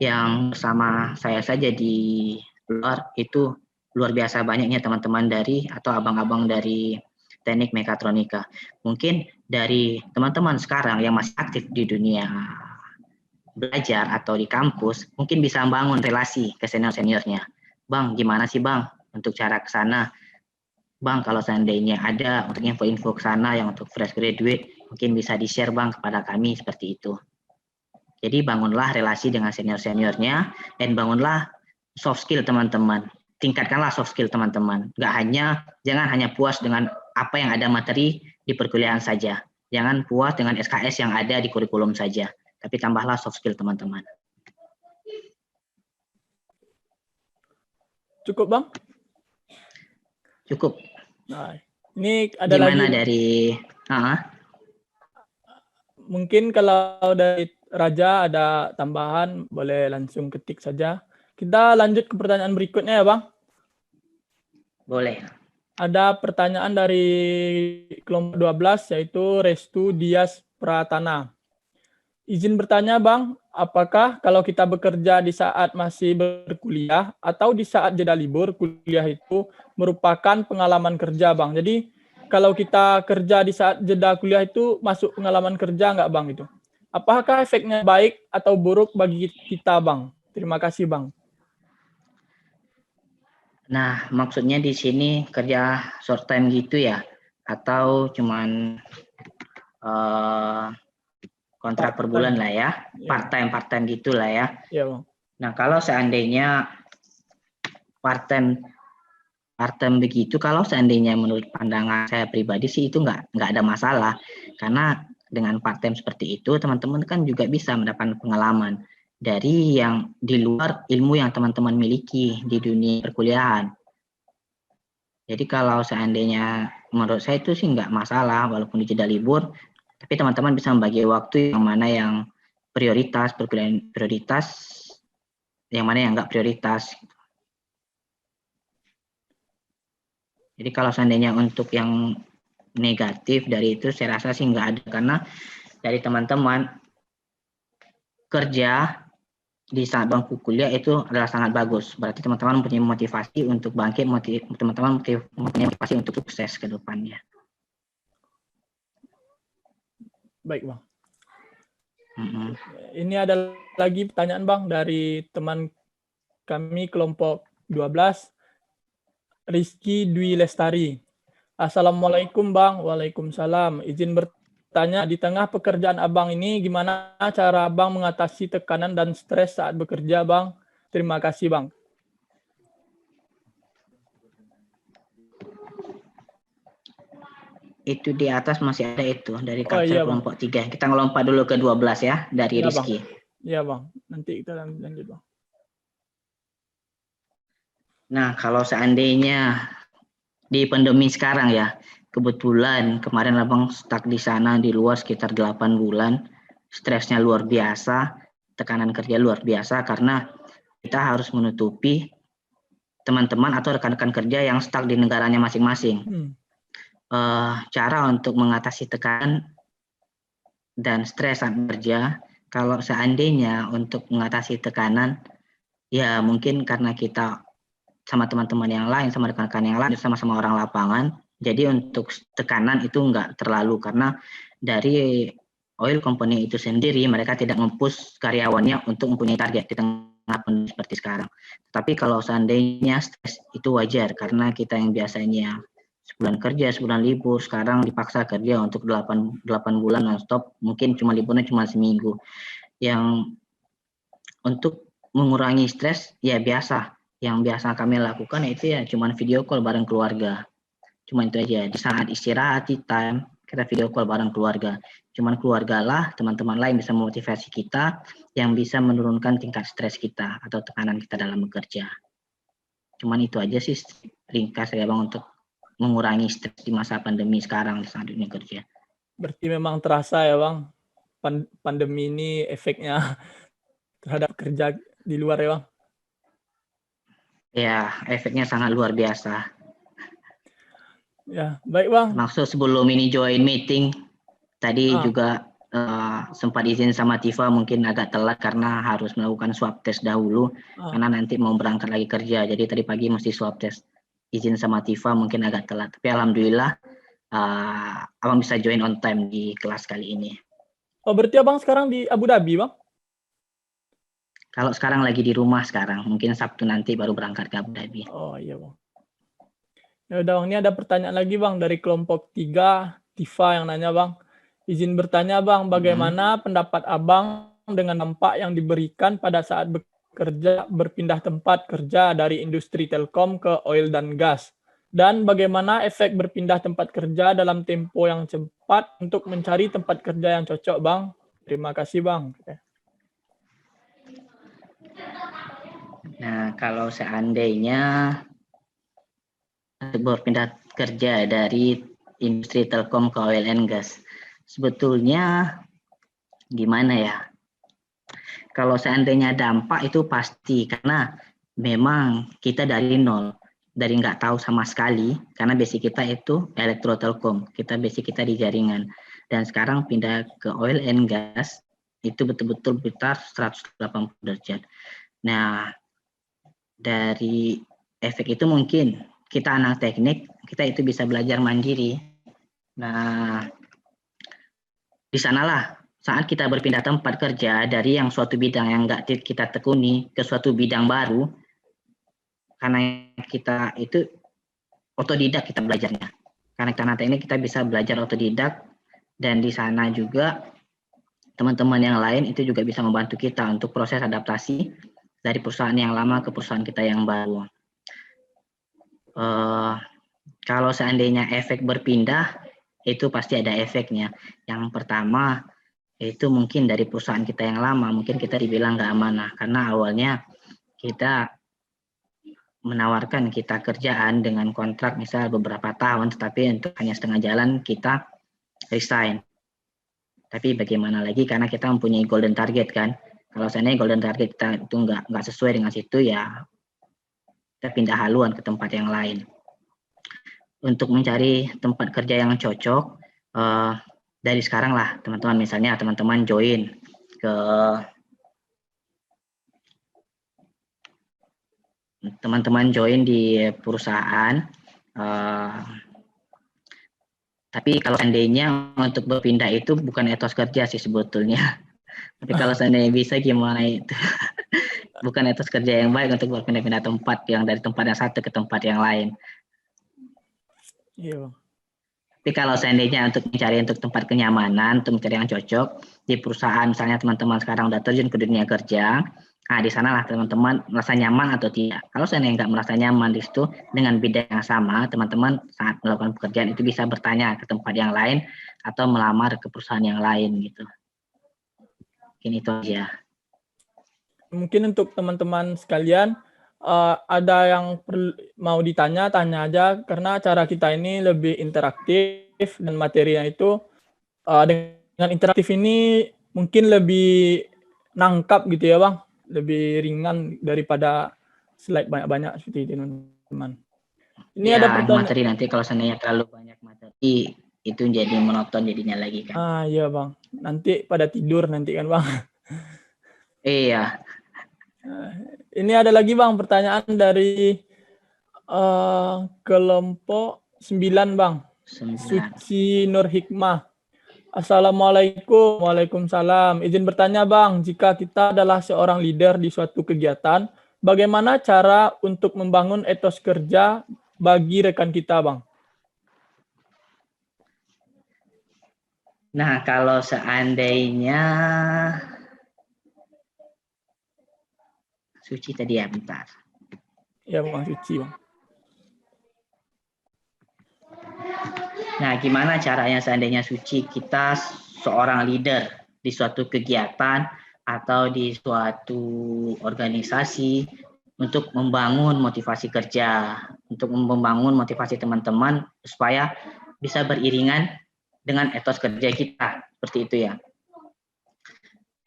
yang sama saya saja di luar itu luar biasa banyaknya teman-teman dari atau abang-abang dari teknik mekatronika. Mungkin dari teman-teman sekarang yang masih aktif di dunia belajar atau di kampus, mungkin bisa membangun relasi ke senior-seniornya. Bang, gimana sih Bang untuk cara ke sana? Bang, kalau seandainya ada untuk info-info ke sana yang untuk fresh graduate, mungkin bisa di-share Bang kepada kami, seperti itu. Jadi bangunlah relasi dengan senior-seniornya, dan bangunlah soft skill teman-teman. Tingkatkanlah soft skill teman-teman. Jangan hanya puas dengan apa yang ada materi di perkuliahan saja. Jangan puas dengan SKS yang ada di kurikulum saja. Tapi tambahlah soft skill teman-teman. Cukup Bang? Cukup. Nah, ini ada Gimana lagi dari mungkin kalau dari Raja ada tambahan, boleh langsung ketik saja. Kita lanjut ke pertanyaan berikutnya ya Bang. Boleh. Ada pertanyaan dari kelompok 12 yaitu Restu Dias Pratana. Izin bertanya Bang, apakah kalau kita bekerja di saat masih berkuliah atau di saat jeda libur kuliah itu merupakan pengalaman kerja Bang? Jadi kalau kita kerja di saat jeda kuliah itu masuk pengalaman kerja nggak Bang itu? Apakah efeknya baik atau buruk bagi kita Bang? Terima kasih Bang. Nah, maksudnya di sini kerja short time gitu ya? Atau cuman kontrak per bulan lah ya? Ya, Part time gitu lah ya? ya bang. Nah, kalau seandainya part time begitu, kalau seandainya menurut pandangan saya pribadi sih itu nggak ada masalah, karena dengan part time seperti itu teman-teman kan juga bisa mendapat pengalaman dari yang di luar ilmu yang teman-teman miliki di dunia perkuliahan. Jadi kalau seandainya menurut saya itu sih nggak masalah walaupun di jeda libur, tapi teman-teman bisa membagi waktu yang mana yang prioritas, perkuliahan prioritas, yang mana yang nggak prioritas. Jadi kalau seandainya untuk yang negatif dari itu saya rasa sih nggak ada, karena dari teman-teman kerja di saat bangku kuliah itu adalah sangat bagus. Berarti teman-teman mempunyai motivasi untuk bangkit, teman-teman mempunyai motivasi untuk sukses ke depannya. Baik bang. Mm-hmm. Ini ada lagi pertanyaan bang dari teman kami kelompok 12, Rizky Dwi Lestari. Assalamualaikum bang. Waalaikumsalam. Izin bertanya, di tengah pekerjaan abang ini gimana cara abang mengatasi tekanan dan stres saat bekerja bang? Terima kasih bang. Itu di atas masih ada itu dari Oh kapsul iya bang. kelompok 3. Kita ngelompat dulu ke 12 ya, dari Iya bang. Rizky. Iya bang. Nanti kita lanjut bang. Nah, kalau seandainya di pandemi sekarang ya, kebetulan kemarin abang stuck di sana di luar sekitar 8 bulan, stresnya luar biasa, tekanan kerja luar biasa karena kita harus menutupi teman-teman atau rekan-rekan kerja yang stuck di negaranya masing-masing. Cara untuk mengatasi tekanan dan stres saat bekerja, kalau seandainya untuk mengatasi tekanan, ya mungkin karena kita sama teman-teman yang lain, sama rekan-rekan yang lain, sama-sama orang lapangan, jadi untuk tekanan itu enggak terlalu, karena dari oil company itu sendiri, mereka tidak mempush karyawannya untuk mempunyai target di tengah pandemi seperti sekarang. Tapi kalau seandainya stres itu wajar, karena kita yang biasanya sebulan kerja, sebulan libur, sekarang dipaksa kerja untuk 8 bulan non-stop, mungkin cuma liburnya cuma seminggu. Yang untuk mengurangi stres, ya biasa. Yang biasa kami lakukan itu ya cuma video call bareng keluarga. Cuma itu aja. Di saat istirahat, di time, kita video call bareng keluarga. Cuman keluarga lah, teman-teman lain bisa memotivasi kita, yang bisa menurunkan tingkat stres kita atau tekanan kita dalam bekerja. Cuman itu aja sih ringkas ya bang, untuk mengurangi stres di masa pandemi sekarang di saat dunia kerja. Berarti memang terasa ya bang, pandemi ini efeknya terhadap kerja di luar ya bang? Ya, efeknya sangat luar biasa. Ya, baik bang. Maksud sebelum ini join meeting, tadi juga sempat izin sama Tifa mungkin agak telat karena harus melakukan swab test dahulu, karena nanti mau berangkat lagi kerja. Jadi tadi pagi mesti swab test. Izin sama Tifa mungkin agak telat. Tapi alhamdulillah abang bisa join on time di kelas kali ini. Oh berarti abang sekarang di Abu Dhabi bang? Kalau sekarang lagi di rumah sekarang, mungkin Sabtu nanti baru berangkat ke Abu Dhabi. Oh iya bang. Ya udah bang, ini ada pertanyaan lagi bang dari kelompok 3, Tifa yang nanya bang. Izin bertanya bang, bagaimana pendapat abang dengan dampak yang diberikan pada saat bekerja berpindah tempat kerja dari industri telkom ke oil dan gas? Dan bagaimana efek berpindah tempat kerja dalam tempo yang cepat untuk mencari tempat kerja yang cocok bang? Terima kasih bang. Nah, kalau seandainya berpindah kerja dari industri telkom ke oil and gas, sebetulnya gimana ya? Kalau seandainya dampak itu pasti, karena memang kita dari nol, dari nggak tahu sama sekali, karena basic kita itu elektro telkom, basic kita di jaringan, dan sekarang pindah ke oil and gas itu betul-betul berputar 180 derajat. Nah, dari efek itu mungkin kita anak teknik, kita itu bisa belajar mandiri. Nah, di sanalah saat kita berpindah tempat kerja dari yang suatu bidang yang nggak kita tekuni ke suatu bidang baru, karena kita itu otodidak kita belajarnya. Karena Kanata ini kita bisa belajar otodidak, dan di sana juga teman-teman yang lain itu juga bisa membantu kita untuk proses adaptasi dari perusahaan yang lama ke perusahaan kita yang baru. Kalau seandainya efek berpindah, itu pasti ada efeknya. Yang pertama, itu mungkin dari perusahaan kita yang lama, mungkin kita dibilang nggak amanah, karena awalnya kita menawarkan kita kerjaan dengan kontrak misal beberapa tahun, tetapi untuk hanya setengah jalan kita resign. Tapi bagaimana lagi, karena kita mempunyai golden target kan. Kalau seandainya golden target kita itu nggak sesuai dengan situ, ya kita pindah haluan ke tempat yang lain. Untuk mencari tempat kerja yang cocok, dari sekarang lah teman-teman, misalnya teman-teman join ke di perusahaan, tapi kalau seandainya untuk berpindah itu bukan etos kerja sih sebetulnya. Tapi kalau seandainya bisa gimana itu? Bukan etos kerja yang baik untuk berpindah-pindah tempat, yang dari tempat yang satu ke tempat yang lain. Iya, Bang. Tapi kalau seandainya untuk mencari untuk tempat kenyamanan, untuk mencari yang cocok di perusahaan, misalnya teman-teman sekarang udah terjun ke dunia kerja, nah di sanalah teman-teman merasa nyaman atau tidak. Kalau seandainya nggak merasa nyaman di situ dengan bidang yang sama, teman-teman saat melakukan pekerjaan itu bisa bertanya ke tempat yang lain atau melamar ke perusahaan yang lain gitu. Mungkin itu aja. Mungkin untuk teman-teman sekalian, ada yang mau ditanya, tanya aja, karena acara kita ini lebih interaktif dan materinya itu dengan interaktif ini mungkin lebih nangkap gitu ya Bang, lebih ringan daripada slide banyak-banyak seperti itu teman-teman. Ini ya, ada pertanyaan. Materi nanti kalau seandainya terlalu banyak materi itu jadi monoton jadinya lagi kan. Iya Bang, nanti pada tidur nanti kan Bang. Iya. Ini ada lagi Bang pertanyaan dari kelompok 9 Bang. 9. Suci Nur Hikmah. Assalamualaikum. Waalaikumsalam. Izin bertanya Bang, jika kita adalah seorang leader di suatu kegiatan, bagaimana cara untuk membangun etos kerja bagi rekan kita Bang? Nah, kalau seandainya Suci tadi ya, bentar. Ya Bang Suci Bang. Nah, gimana caranya seandainya Suci kita seorang leader di suatu kegiatan atau di suatu organisasi untuk membangun motivasi kerja, untuk membangun motivasi teman-teman supaya bisa beriringan dengan etos kerja kita, seperti itu ya.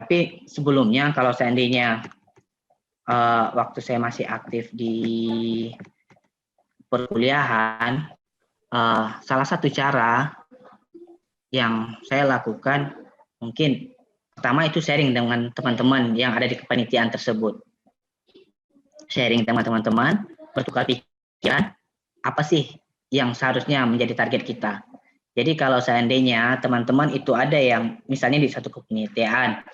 Tapi sebelumnya kalau seandainya waktu saya masih aktif di perkuliahan, salah satu cara yang saya lakukan mungkin pertama itu sharing dengan teman-teman yang ada di kepanitiaan tersebut. Sharing dengan teman-teman, bertukar pikiran, apa sih yang seharusnya menjadi target kita. Jadi kalau seandainya teman-teman itu ada yang misalnya di satu kepanitiaan,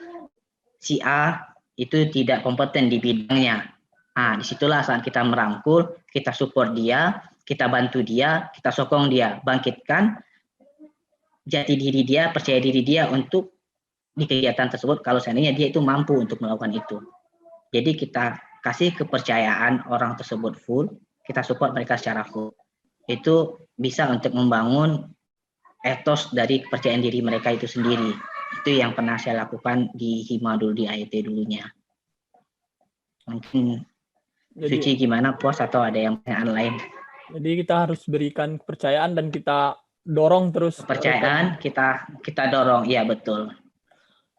si A itu tidak kompeten di bidangnya. Nah, disitulah saat kita merangkul, kita support dia, kita bantu dia, kita sokong dia, bangkitkan jati diri dia, percaya diri dia untuk di kegiatan tersebut kalau seandainya dia itu mampu untuk melakukan itu. Jadi kita kasih kepercayaan orang tersebut full, kita support mereka secara full. Itu bisa untuk membangun etos dari kepercayaan diri mereka itu sendiri. Itu yang pernah saya lakukan di Hima dulu, di AIT dulunya. Mungkin Suci gimana, Pos, atau ada yang pertanyaan lain? Jadi kita harus berikan kepercayaan dan kita dorong terus. Kepercayaan kita dorong, iya betul.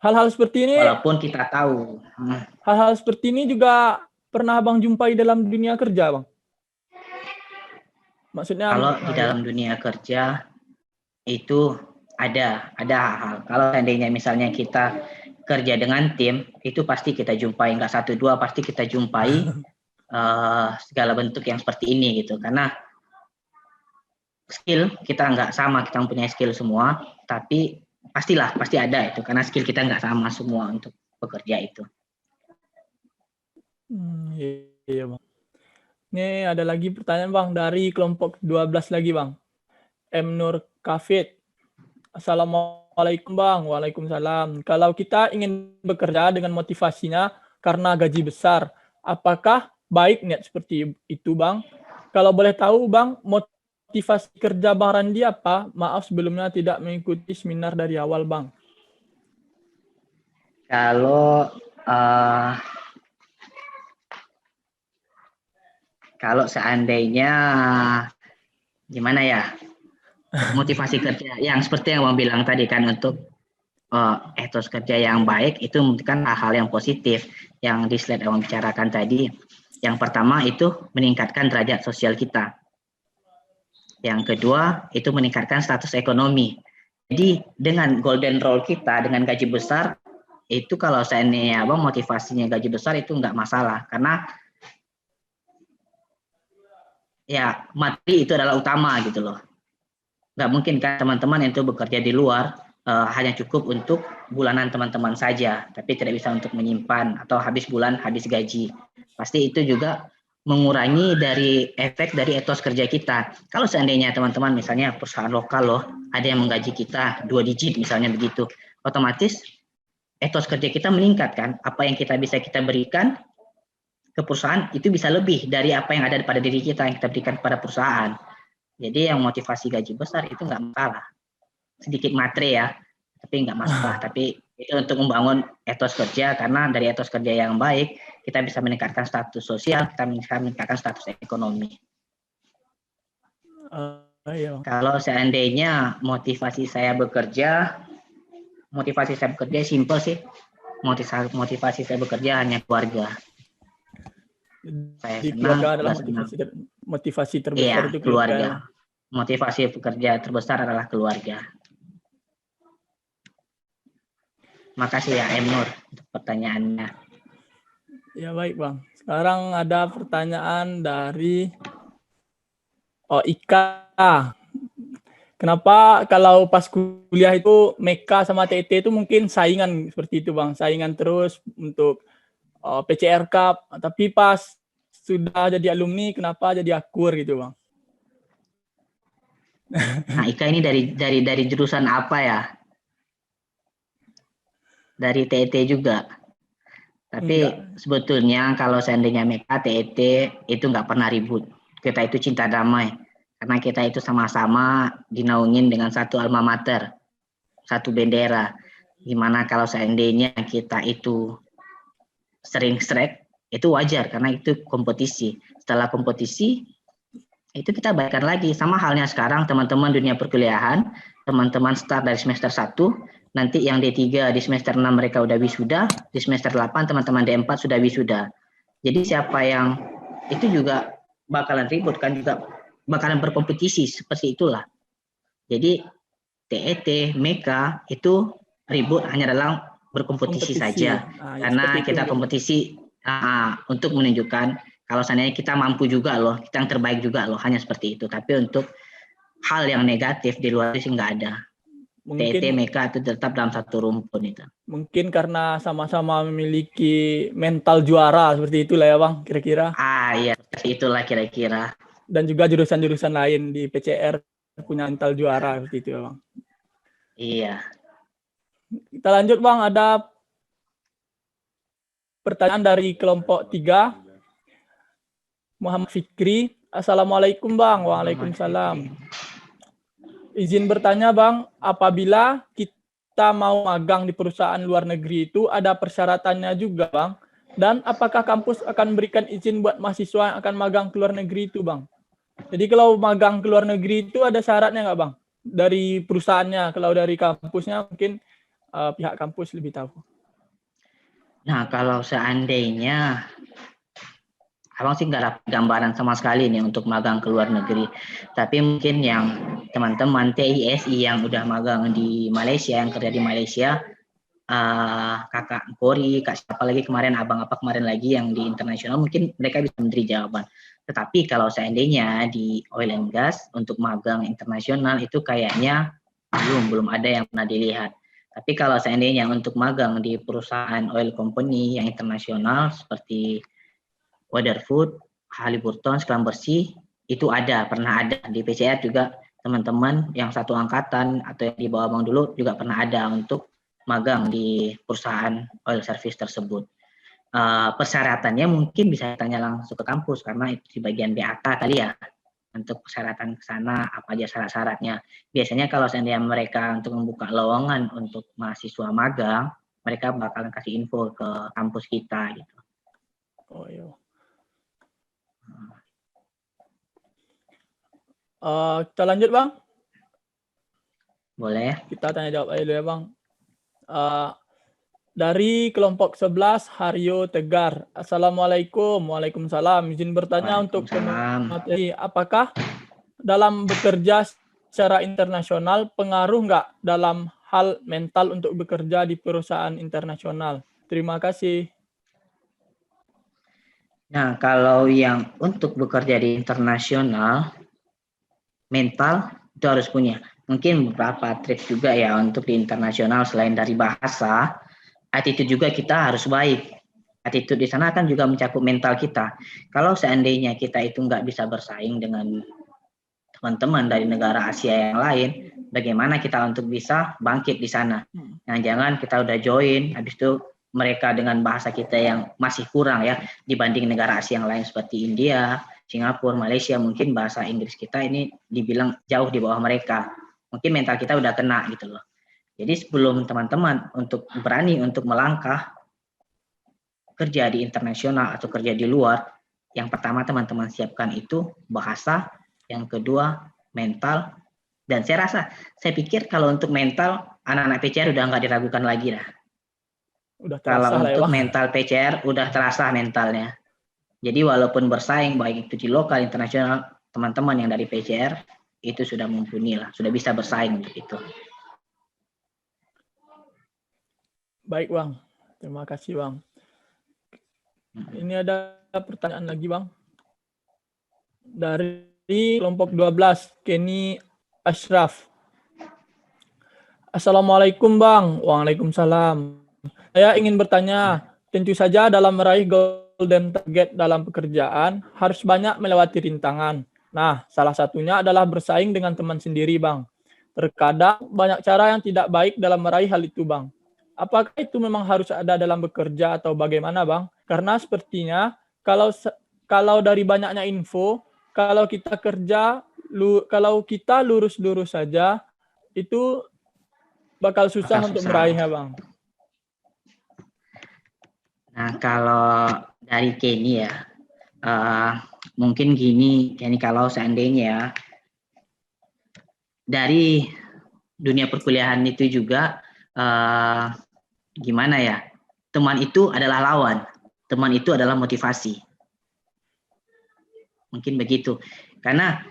Hal-hal seperti ini. Walaupun kita tahu. Hal-hal seperti ini juga pernah Bang jumpai dalam dunia kerja, Bang? Maksudnya kalau di dalam dunia kerja itu ada hal-hal. Kalau seandainya misalnya kita kerja dengan tim, itu pasti kita jumpai, nggak 1, 2, pasti kita jumpai segala bentuk yang seperti ini gitu. Karena skill kita nggak sama, kita mempunyai skill semua, tapi pasti ada itu, karena skill kita nggak sama semua untuk bekerja itu. Iya Bang. Ini ada lagi pertanyaan Bang dari kelompok 12 lagi Bang. M. Nur Kafid. Assalamualaikum Bang. Waalaikumsalam. Kalau kita ingin bekerja dengan motivasinya karena gaji besar, apakah baik niat seperti itu Bang? Kalau boleh tahu Bang, motivasi kerja Bang Randi apa? Maaf sebelumnya tidak mengikuti seminar dari awal Bang. Kalau seandainya gimana ya, motivasi kerja yang seperti yang Bang bilang tadi kan, untuk etos kerja yang baik itu kan hal-hal yang positif yang di slide Abang bicarakan tadi. Yang pertama itu meningkatkan derajat sosial kita. Yang kedua itu meningkatkan status ekonomi. Jadi dengan golden rule kita, dengan gaji besar, itu kalau seandainya Abang motivasinya gaji besar itu nggak masalah. Karena ya materi itu adalah utama gitu loh. Nggak mungkin kan teman-teman itu bekerja di luar hanya cukup untuk bulanan teman-teman saja, tapi tidak bisa untuk menyimpan atau habis bulan habis gaji. Pasti itu juga mengurangi dari efek dari etos kerja kita. Kalau seandainya teman-teman misalnya perusahaan lokal loh, ada yang menggaji kita 2 digit misalnya begitu, otomatis etos kerja kita meningkat kan. Apa yang kita bisa kita berikan ke perusahaan itu bisa lebih dari apa yang ada pada diri kita yang kita berikan kepada perusahaan. Jadi yang motivasi gaji besar itu nggak masalah. Sedikit materi ya, tapi nggak masalah. Tapi itu untuk membangun etos kerja, karena dari etos kerja yang baik, kita bisa meningkatkan status sosial, kita bisa meningkatkan status ekonomi. Iya. Kalau seandainya motivasi saya bekerja simpel sih. Motivasi saya bekerja hanya keluarga. Saya Di senang, keluarga adalah senang. motivasi terbesar Iya, itu keluarga. Motivasi pekerja terbesar adalah keluarga. Makasih ya M. Nur untuk pertanyaannya. Ya baik Bang. Sekarang ada pertanyaan dari Ika. Kenapa kalau pas kuliah itu Meka sama TT itu mungkin saingan seperti itu Bang, saingan terus untuk PCR Cup, tapi pas sudah jadi alumni kenapa jadi akur gitu Bang? Nah, Ika ini dari jurusan apa ya? Dari TET juga. Tapi sebetulnya kalau seandainya Meka TET itu nggak pernah ribut. Kita itu cinta damai. Karena kita itu sama-sama dinaungin dengan satu alma mater, satu bendera. Gimana kalau seandainya kita itu sering strike, itu wajar karena itu kompetisi. Setelah kompetisi, itu kita baikan lagi. Sama halnya sekarang teman-teman dunia perkuliahan, teman-teman start dari semester 1, nanti yang D3 di semester 6 mereka udah wisuda, di semester 8 teman-teman D4 sudah wisuda. Jadi siapa yang itu juga bakalan ribut kan, juga bakalan berkompetisi seperti itulah. Jadi TET, Meka itu ribut hanya dalam berkompetisi saja. Karena kita kompetisi untuk menunjukkan kalau seandainya kita mampu juga loh, kita yang terbaik juga loh, hanya seperti itu. Tapi untuk hal yang negatif di luar itu nggak ada. TET, Meka itu tetap dalam satu rumpun itu. Mungkin karena sama-sama memiliki mental juara seperti itulah ya Bang, kira-kira. Iya, itulah kira-kira. Dan juga jurusan-jurusan lain di PCR punya mental juara seperti itu ya Bang. Iya. Kita lanjut Bang, ada pertanyaan dari kelompok 3. Muhammad Fikri. Assalamualaikum Bang. Waalaikumsalam. Izin bertanya Bang, apabila kita mau magang di perusahaan luar negeri itu ada persyaratannya juga Bang? Dan apakah kampus akan memberikan izin buat mahasiswa yang akan magang ke luar negeri itu Bang? Jadi kalau magang ke luar negeri itu ada syaratnya nggak Bang? Dari perusahaannya, kalau dari kampusnya mungkin pihak kampus lebih tahu. Nah, kalau seandainya Abang sih nggak dapat gambaran sama sekali nih untuk magang ke luar negeri. Tapi mungkin yang teman-teman TISI yang udah magang di Malaysia, yang kerja di Malaysia, kakak Kori, kak siapa lagi kemarin, abang apa kemarin lagi yang di internasional, mungkin mereka bisa memberi jawaban. Tetapi kalau seandainya di oil and gas untuk magang internasional itu kayaknya belum ada yang pernah dilihat. Tapi kalau seandainya untuk magang di perusahaan oil company yang internasional seperti Waterfood, Haliburton, sekolah bersih, itu pernah ada. Di PCR juga teman-teman yang satu angkatan atau yang di bawah Bang dulu juga pernah ada untuk magang di perusahaan oil service tersebut. Persyaratannya mungkin bisa tanya langsung ke kampus karena itu di bagian BAK kali ya, untuk persyaratan ke sana apa aja syarat-syaratnya. Biasanya kalau seandainya mereka untuk membuka lowongan untuk mahasiswa magang, mereka bakalan kasih info ke kampus kita gitu. Oh iya. Kita lanjut Bang. Boleh? Kita tanya jawab aja dulu ya Bang. Dari kelompok 11 Haryo Tegar. Assalamualaikum. Waalaikumsalam. Izin bertanya untuk Waalaikumsalam. materi, apakah dalam bekerja secara internasional pengaruh nggak dalam hal mental untuk bekerja di perusahaan internasional? Terima kasih. Nah, kalau yang untuk bekerja di internasional, mental itu harus punya. Mungkin beberapa trik juga ya untuk di internasional selain dari bahasa, attitude juga kita harus baik. Attitude di sana kan juga mencakup mental kita. Kalau seandainya kita itu nggak bisa bersaing dengan teman-teman dari negara Asia yang lain, bagaimana kita untuk bisa bangkit di sana? Jangan kita udah join, habis itu mereka dengan bahasa kita yang masih kurang ya dibanding negara Asia yang lain seperti India, Singapura, Malaysia, mungkin bahasa Inggris kita ini dibilang jauh di bawah mereka. Mungkin mental kita udah kena gitu loh. Jadi sebelum teman-teman untuk berani untuk melangkah kerja di internasional atau kerja di luar, yang pertama teman-teman siapkan itu bahasa, yang kedua mental, dan saya pikir kalau untuk mental anak-anak PCR udah nggak diragukan lagi dah. Udah Kalau terasa lah ya untuk Bang. mental PCR udah terasa mentalnya. Jadi walaupun bersaing baik itu di lokal internasional, teman-teman yang dari PCR itu sudah mumpuni lah, sudah bisa bersaing untuk itu. Baik Bang. Terima kasih Bang. Ini ada pertanyaan lagi Bang. Dari kelompok 12, Kenny Ashraf. Assalamualaikum Bang. Waalaikumsalam. Saya ingin bertanya, tentu saja dalam meraih golden target dalam pekerjaan harus banyak melewati rintangan. Nah, salah satunya adalah bersaing dengan teman sendiri, Bang. Terkadang banyak cara yang tidak baik dalam meraih hal itu, Bang. Apakah itu memang harus ada dalam bekerja atau bagaimana, Bang? Karena sepertinya kalau dari banyaknya info, kalau kita kerja, kalau kita lurus-lurus saja, itu bakal susah untuk meraihnya, Bang. Nah, kalau dari Kenny ya, mungkin gini, Kenny, kalau seandainya dari dunia perkuliahan itu juga, gimana ya, teman itu adalah lawan, teman itu adalah motivasi. Mungkin begitu, karena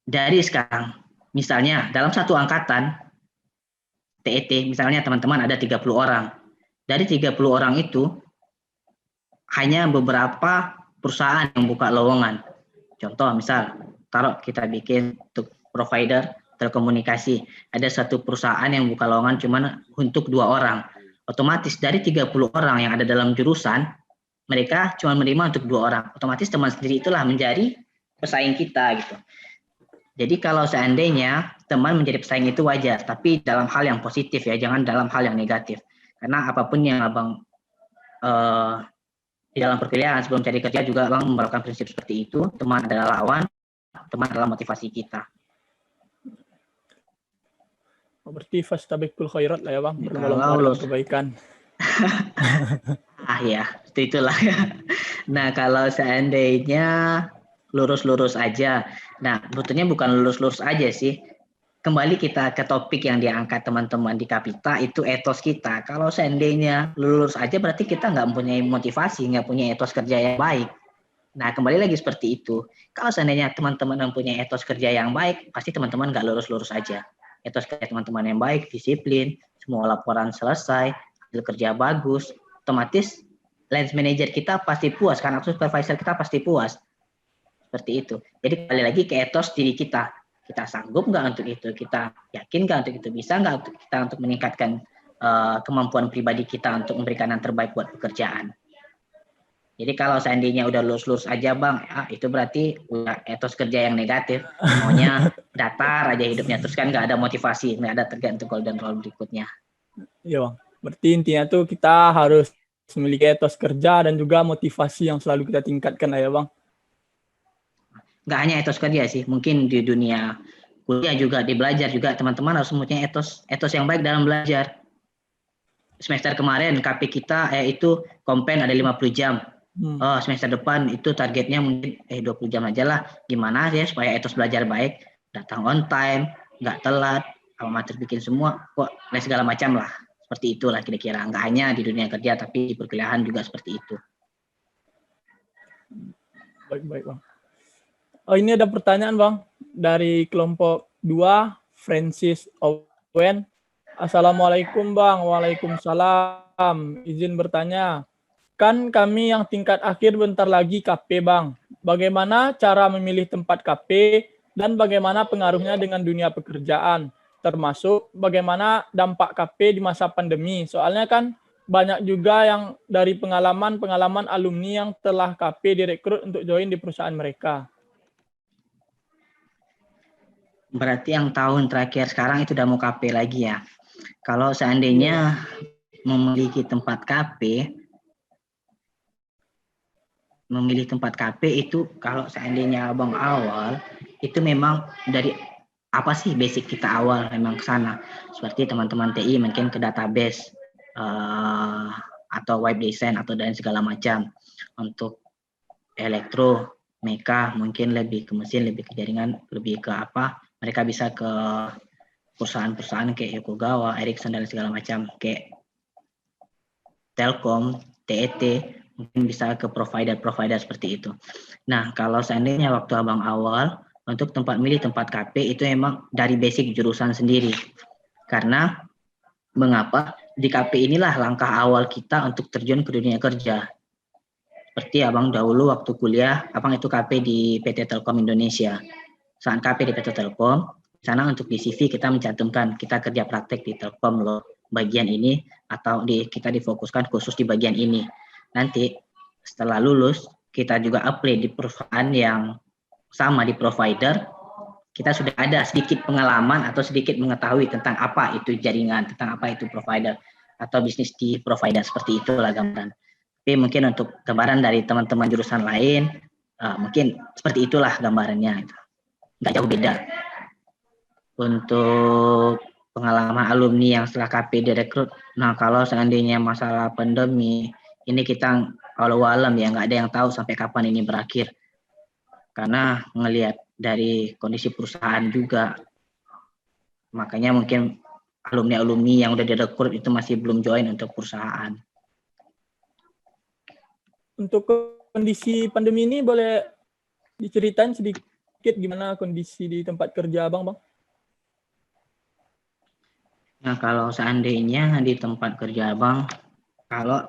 dari sekarang, misalnya dalam satu angkatan, TET, misalnya teman-teman ada 30 orang. Dari 30 orang itu, hanya beberapa perusahaan yang buka lowongan. Contoh, misal, taruh kita bikin untuk provider telekomunikasi. Ada satu perusahaan yang buka lowongan cuma untuk 2 orang. Otomatis dari 30 orang yang ada dalam jurusan, mereka cuma menerima untuk 2 orang. Otomatis teman sendiri itulah menjadi pesaing kita gitu. Jadi kalau seandainya teman menjadi pesaing itu wajar, tapi dalam hal yang positif ya, jangan dalam hal yang negatif. Karena apapun yang Abang di dalam perkuliahan sebelum cari kerja juga Abang menerapkan prinsip seperti itu, teman adalah lawan, teman adalah motivasi kita. Berarti fastabiqul khairat lah ya Bang, berlomba-lomba dalam kebaikan. Ya, itulah. Nah, kalau seandainya lurus-lurus aja. Nah, sebetulnya bukan lurus-lurus aja sih. Kembali kita ke topik yang diangkat teman-teman di Kapita, itu etos kita. Kalau seandainya lurus aja berarti kita nggak mempunyai motivasi, nggak punya etos kerja yang baik. Nah, kembali lagi seperti itu. Kalau seandainya teman-teman mempunyai etos kerja yang baik, pasti teman-teman nggak lurus-lurus aja. Etos kerja teman-teman yang baik, disiplin, semua laporan selesai, hasil kerja bagus, otomatis lines manager kita pasti puas, kan supervisor kita pasti puas. Seperti itu. Jadi kembali lagi ke etos diri kita. Kita sanggup nggak untuk itu? Kita yakin nggak untuk itu? Bisa nggak untuk kita untuk meningkatkan kemampuan pribadi kita untuk memberikan yang terbaik buat pekerjaan? Jadi kalau seandainya udah lurus-lurus aja Bang, itu berarti udah etos kerja yang negatif. Maunya datar aja hidupnya, terus kan nggak ada motivasi, nggak ada tergantung golden rule berikutnya. Iya Bang. Berarti intinya tuh kita harus memiliki etos kerja dan juga motivasi yang selalu kita tingkatkan ya Bang. Nggak hanya etos kerja sih, mungkin di dunia kuliah juga, di belajar juga teman-teman harus mempunyai etos yang baik dalam belajar. Semester kemarin KP kita itu kompen ada 50 jam. Semester depan itu targetnya mungkin 20 jam aja lah. Gimana ya supaya etos belajar baik, datang on time, nggak telat, amatir bikin semua, kok segala macam lah. Seperti itulah kira-kira. Nggak hanya di dunia kerja, tapi di perkuliahan juga seperti itu. Baik Bang. Oh, ini ada pertanyaan Bang dari kelompok 2, Francis Owen. Assalamualaikum Bang. Waalaikumsalam. Izin bertanya. Kan kami yang tingkat akhir bentar lagi KP Bang. Bagaimana cara memilih tempat KP dan bagaimana pengaruhnya dengan dunia pekerjaan? Termasuk bagaimana dampak KP di masa pandemi. Soalnya kan banyak juga yang dari pengalaman alumni yang telah KP direkrut untuk join di perusahaan mereka. Berarti yang tahun terakhir sekarang itu udah mau KP lagi ya. Kalau seandainya memilih tempat KP itu kalau seandainya Abang awal itu memang dari apa sih basic kita awal memang ke sana. Seperti teman-teman TI mungkin ke database atau web design atau dan segala macam. Untuk elektro, meka mungkin lebih ke mesin, lebih ke jaringan, lebih ke apa? Mereka bisa ke perusahaan-perusahaan kayak Yokogawa, Ericsson dan segala macam, kayak Telkom, TET, mungkin bisa ke provider-provider seperti itu. Nah, kalau seandainya waktu Abang awal, untuk milih tempat KP itu emang dari basic jurusan sendiri. Karena mengapa? Di KP inilah langkah awal kita untuk terjun ke dunia kerja. Seperti Abang dahulu waktu kuliah, Abang itu KP di PT Telkom Indonesia. Saat KP di PT Telkom, sana untuk di CV kita mencantumkan kita kerja praktek di Telkom loh, bagian ini, atau kita difokuskan khusus di bagian ini. Nanti setelah lulus, kita juga apply di perusahaan yang sama di provider, kita sudah ada sedikit pengalaman atau sedikit mengetahui tentang apa itu jaringan, tentang apa itu provider, atau bisnis di provider, seperti itulah gambaran. Tapi mungkin untuk gambaran dari teman-teman jurusan lain, mungkin seperti itulah gambarannya. Nggak jauh beda. Untuk pengalaman alumni yang setelah KP direkrut, nah kalau seandainya masalah pandemi, ini kita walau-alam ya, nggak ada yang tahu sampai kapan ini berakhir. Karena ngelihat dari kondisi perusahaan juga, makanya mungkin alumni-alumni yang udah direkrut itu masih belum join untuk perusahaan. Untuk kondisi pandemi ini boleh diceritain sedikit gimana kondisi di tempat kerja Abang, Bang? Nah, kalau seandainya di tempat kerja Abang, kalau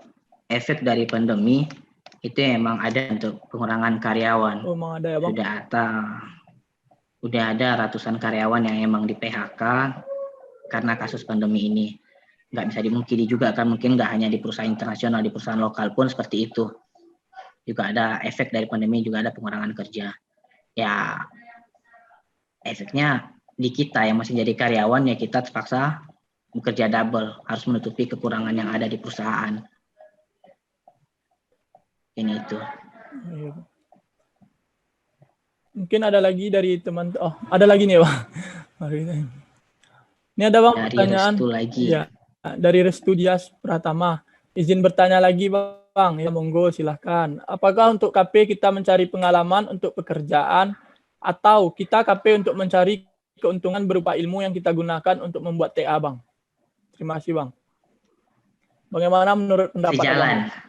efek dari pandemi itu emang ada untuk pengurangan karyawan. Oh, emang ada ya Bang? Udah ada ratusan karyawan yang emang di PHK karena kasus pandemi ini. Nggak bisa dimungkiri juga kan, mungkin nggak hanya di perusahaan internasional, di perusahaan lokal pun seperti itu. Juga ada efek dari pandemi, juga ada pengurangan kerja. Ya, efeknya di kita yang masih jadi karyawan, ya kita terpaksa bekerja double, harus menutupi kekurangan yang ada di perusahaan. Ini itu. Mungkin ada lagi dari teman, ada lagi nih Bang. Ini ada Bang Dari pertanyaan. Restu lagi. Ya, dari Restu Dias Pratama. Izin bertanya lagi Bang, ya monggo silahkan. Apakah untuk KP kita mencari pengalaman untuk pekerjaan atau kita KP untuk mencari keuntungan berupa ilmu yang kita gunakan untuk membuat TA Bang? Terima kasih Bang. Bagaimana menurut pendapat Sejalan. Abang?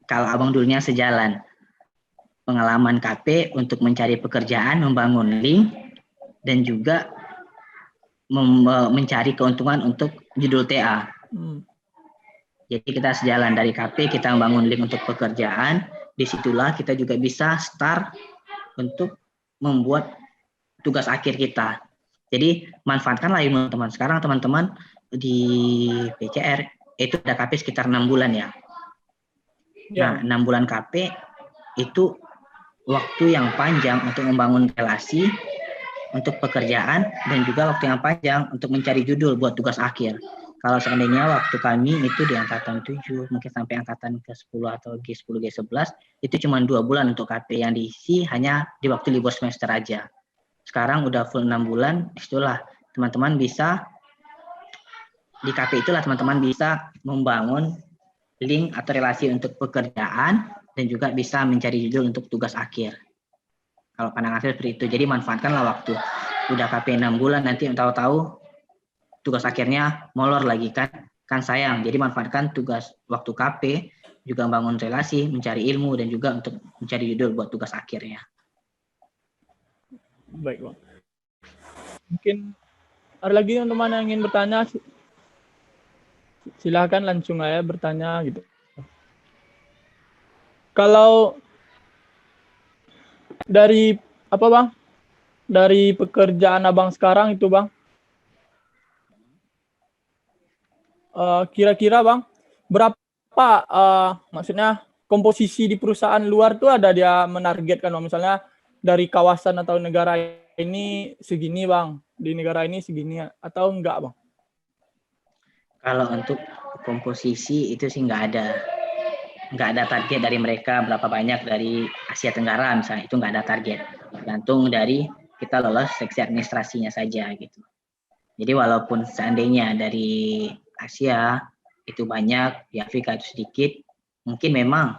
Kalau Abang dulunya sejalan. Pengalaman KP untuk mencari pekerjaan, membangun link, dan juga mencari keuntungan untuk judul TA. Jadi kita sejalan dari KP, kita membangun link untuk pekerjaan, disitulah kita juga bisa start untuk membuat tugas akhir kita. Jadi manfaatkanlah ilmu teman. Sekarang teman-teman di PCR itu ada KP sekitar 6 bulan ya. Nah, Ya. 6 bulan KP itu waktu yang panjang untuk membangun relasi, untuk pekerjaan, dan juga waktu yang panjang untuk mencari judul buat tugas akhir. Kalau seandainya waktu kami itu di angkatan 7, mungkin sampai angkatan ke-10 atau G10, G11, itu cuma 2 bulan untuk KP yang diisi hanya di waktu libur semester aja. Sekarang udah full 6 bulan, itulah teman-teman bisa, di KP itulah teman-teman bisa membangun link atau relasi untuk pekerjaan dan juga bisa mencari judul untuk tugas akhir. Kalau pandangan saya seperti itu. Jadi manfaatkanlah waktu. Udah KP 6 bulan, nanti tahu-tahu tugas akhirnya molor lagi kan. Kan sayang. Jadi manfaatkan tugas waktu KP, juga membangun relasi, mencari ilmu, dan juga untuk mencari judul buat tugas akhirnya. Baik, Bang. Mungkin ada lagi teman-teman yang ingin bertanya, silakan langsung aja bertanya gitu. Kalau dari apa, Bang? Dari pekerjaan Abang sekarang itu, Bang. Kira-kira, Bang, berapa maksudnya komposisi di perusahaan luar tuh ada dia menargetkan, Bang, misalnya dari kawasan atau negara ini segini, Bang, di negara ini segini, atau enggak, Bang? Kalau untuk komposisi itu sih nggak ada target dari mereka berapa banyak dari Asia Tenggara misalnya, itu nggak ada target, tergantung dari kita lolos seksi administrasinya saja gitu. Jadi walaupun seandainya dari Asia itu banyak, di Afrika itu sedikit, mungkin memang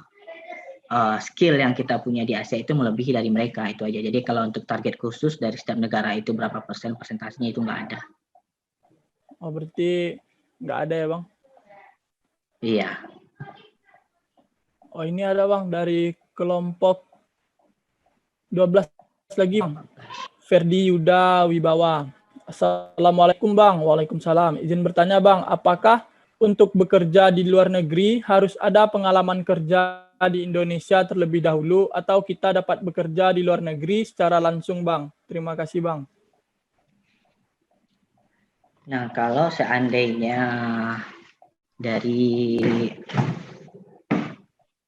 skill yang kita punya di Asia itu melebihi dari mereka, itu aja. Jadi kalau untuk target khusus dari setiap negara itu berapa persen persentasenya itu nggak ada. Oh, berarti nggak ada ya, Bang? Iya. Oh, ini ada, Bang, dari kelompok 12 lagi, Bang. Ferdi Yuda Wibawa. Assalamualaikum, Bang. Waalaikumsalam. Izin bertanya, Bang, apakah untuk bekerja di luar negeri harus ada pengalaman kerja di Indonesia terlebih dahulu atau kita dapat bekerja di luar negeri secara langsung, Bang? Terima kasih, Bang. Nah, kalau seandainya dari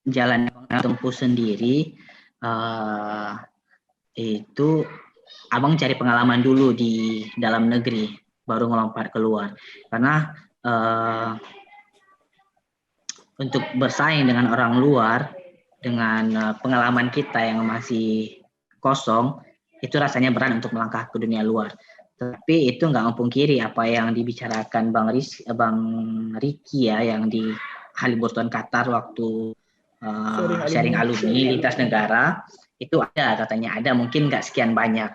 jalan yang tempuh sendiri, itu Abang cari pengalaman dulu di dalam negeri, baru ngelompat keluar. Karena untuk bersaing dengan orang luar, dengan pengalaman kita yang masih kosong, itu rasanya berat untuk melangkah ke dunia luar. Tapi itu nggak memungkiri apa yang dibicarakan Bang Riki ya, yang di Haliburton Qatar waktu sharing alumni lintas negara, itu ada katanya, ada mungkin nggak sekian banyak.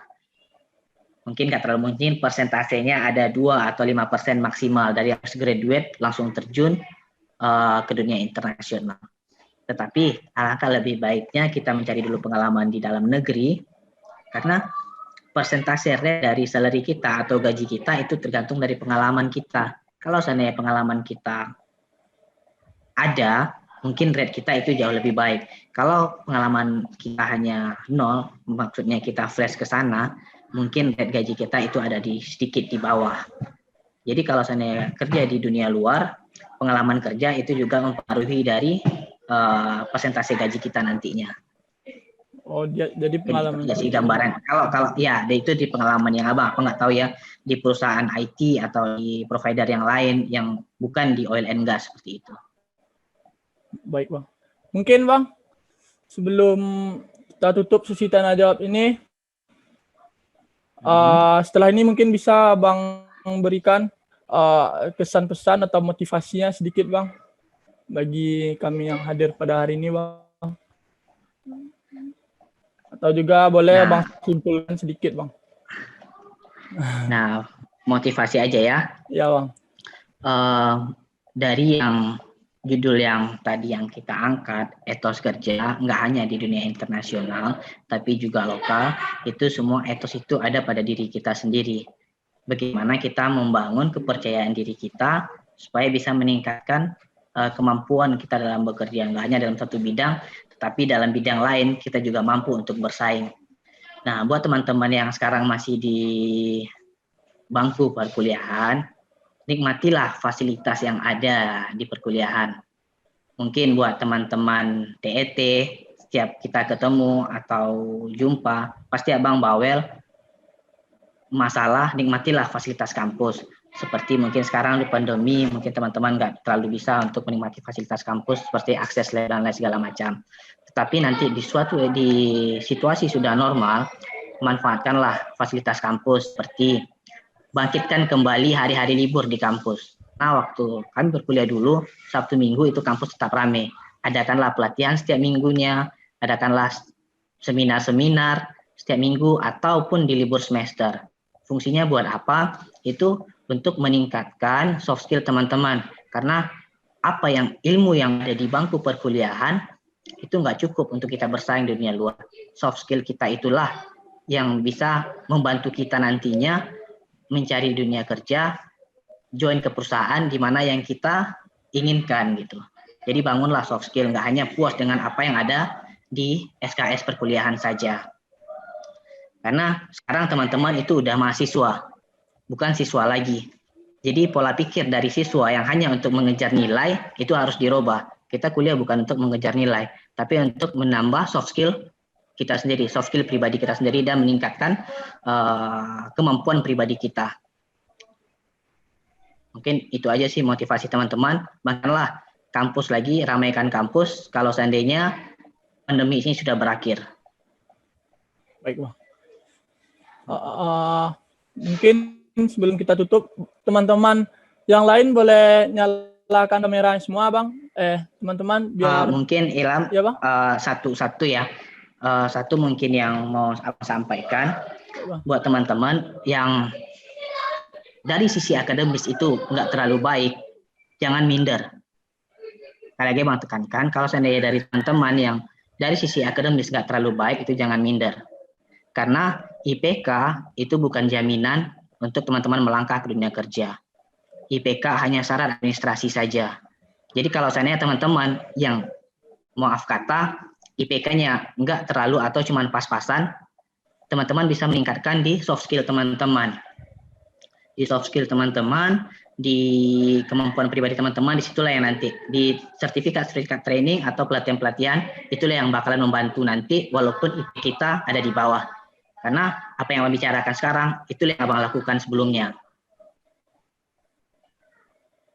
Mungkin nggak terlalu mungkin, persentasenya ada 2 atau 5% maksimal dari harus graduate langsung terjun ke dunia internasional. Tetapi alangkah lebih baiknya kita mencari dulu pengalaman di dalam negeri, karena persentase dari salary kita atau gaji kita itu tergantung dari pengalaman kita. Kalau seandainya pengalaman kita ada, mungkin rate kita itu jauh lebih baik. Kalau pengalaman kita hanya 0, maksudnya kita fresh ke sana, mungkin rate gaji kita itu ada sedikit di bawah. Jadi kalau seandainya kerja di dunia luar, pengalaman kerja itu juga mempengaruhi dari persentase gaji kita nantinya. Oh, jadi pengalaman. Jadi gambaran. Kalau ya, itu di pengalaman yang Abang nggak tahu ya, di perusahaan IT atau di provider yang lain yang bukan di oil and gas seperti itu. Baik, Bang. Mungkin, Bang, sebelum kita tutup sesi tanya jawab ini, setelah ini mungkin bisa Bang berikan kesan-pesan atau motivasinya sedikit, Bang, bagi kami yang hadir pada hari ini, Bang. Atau juga boleh Bang simpulkan sedikit, Bang. Nah, motivasi aja ya. Ya, Bang. Dari yang judul yang tadi yang kita angkat, etos kerja, nggak hanya di dunia internasional, tapi juga lokal, itu semua etos itu ada pada diri kita sendiri. Bagaimana kita membangun kepercayaan diri kita supaya bisa meningkatkan kemampuan kita dalam bekerja, nggak hanya dalam satu bidang, tetapi dalam bidang lain kita juga mampu untuk bersaing. Nah, buat teman-teman yang sekarang masih di bangku perkuliahan, nikmatilah fasilitas yang ada di perkuliahan. Mungkin buat teman-teman TET, setiap kita ketemu atau jumpa, pasti Abang bawel masalah nikmatilah fasilitas kampus. Seperti mungkin sekarang di pandemi, mungkin teman-teman nggak terlalu bisa untuk menikmati fasilitas kampus seperti akses lab dan lain segala macam. Tetapi nanti di situasi sudah normal, manfaatkanlah fasilitas kampus seperti bangkitkan kembali hari-hari libur di kampus. Nah, waktu kami berkuliah dulu, Sabtu Minggu itu kampus tetap ramai. Adakanlah pelatihan setiap minggunya, adakanlah seminar-seminar setiap minggu ataupun di libur semester. Fungsinya buat apa? Itu untuk meningkatkan soft skill teman-teman. Karena ilmu yang ada di bangku perkuliahan itu nggak cukup untuk kita bersaing di dunia luar. Soft skill kita itulah yang bisa membantu kita nantinya mencari dunia kerja, join ke perusahaan di mana yang kita inginkan gitu. Jadi bangunlah soft skill, nggak hanya puas dengan apa yang ada di SKS perkuliahan saja. Karena sekarang teman-teman itu udah mahasiswa, bukan siswa lagi. Jadi pola pikir dari siswa yang hanya untuk mengejar nilai itu harus dirubah. Kita kuliah bukan untuk mengejar nilai, tapi untuk menambah soft skill kita sendiri, soft skill pribadi kita sendiri dan meningkatkan kemampuan pribadi kita. Mungkin itu aja sih motivasi teman-teman. Bahkanlah kampus lagi, ramaikan kampus kalau seandainya pandemi ini sudah berakhir. Baik, Bang. Mungkin sebelum kita tutup, teman-teman yang lain boleh nyalakan kamera semua, Bang. Teman-teman biar mungkin Ilham ya, Bang. Satu ya. Satu mungkin yang mau aku sampaikan buat teman-teman yang dari sisi akademis itu nggak terlalu baik, jangan minder. Sekali lagi Bang tekankan, kalau seandainya dari teman-teman yang dari sisi akademis nggak terlalu baik, itu jangan minder. Karena IPK itu bukan jaminan untuk teman-teman melangkah ke dunia kerja. IPK hanya syarat administrasi saja. Jadi kalau seandainya teman-teman yang maaf kata IPK-nya nggak terlalu atau cuma pas-pasan, teman-teman bisa meningkatkan di soft skill teman-teman. Di soft skill teman-teman, di kemampuan pribadi teman-teman, disitulah yang nanti di sertifikat training atau pelatihan-pelatihan, itulah yang bakalan membantu nanti walaupun kita ada di bawah. Karena apa yang Abang bicarakan sekarang, itulah yang Abang lakukan sebelumnya.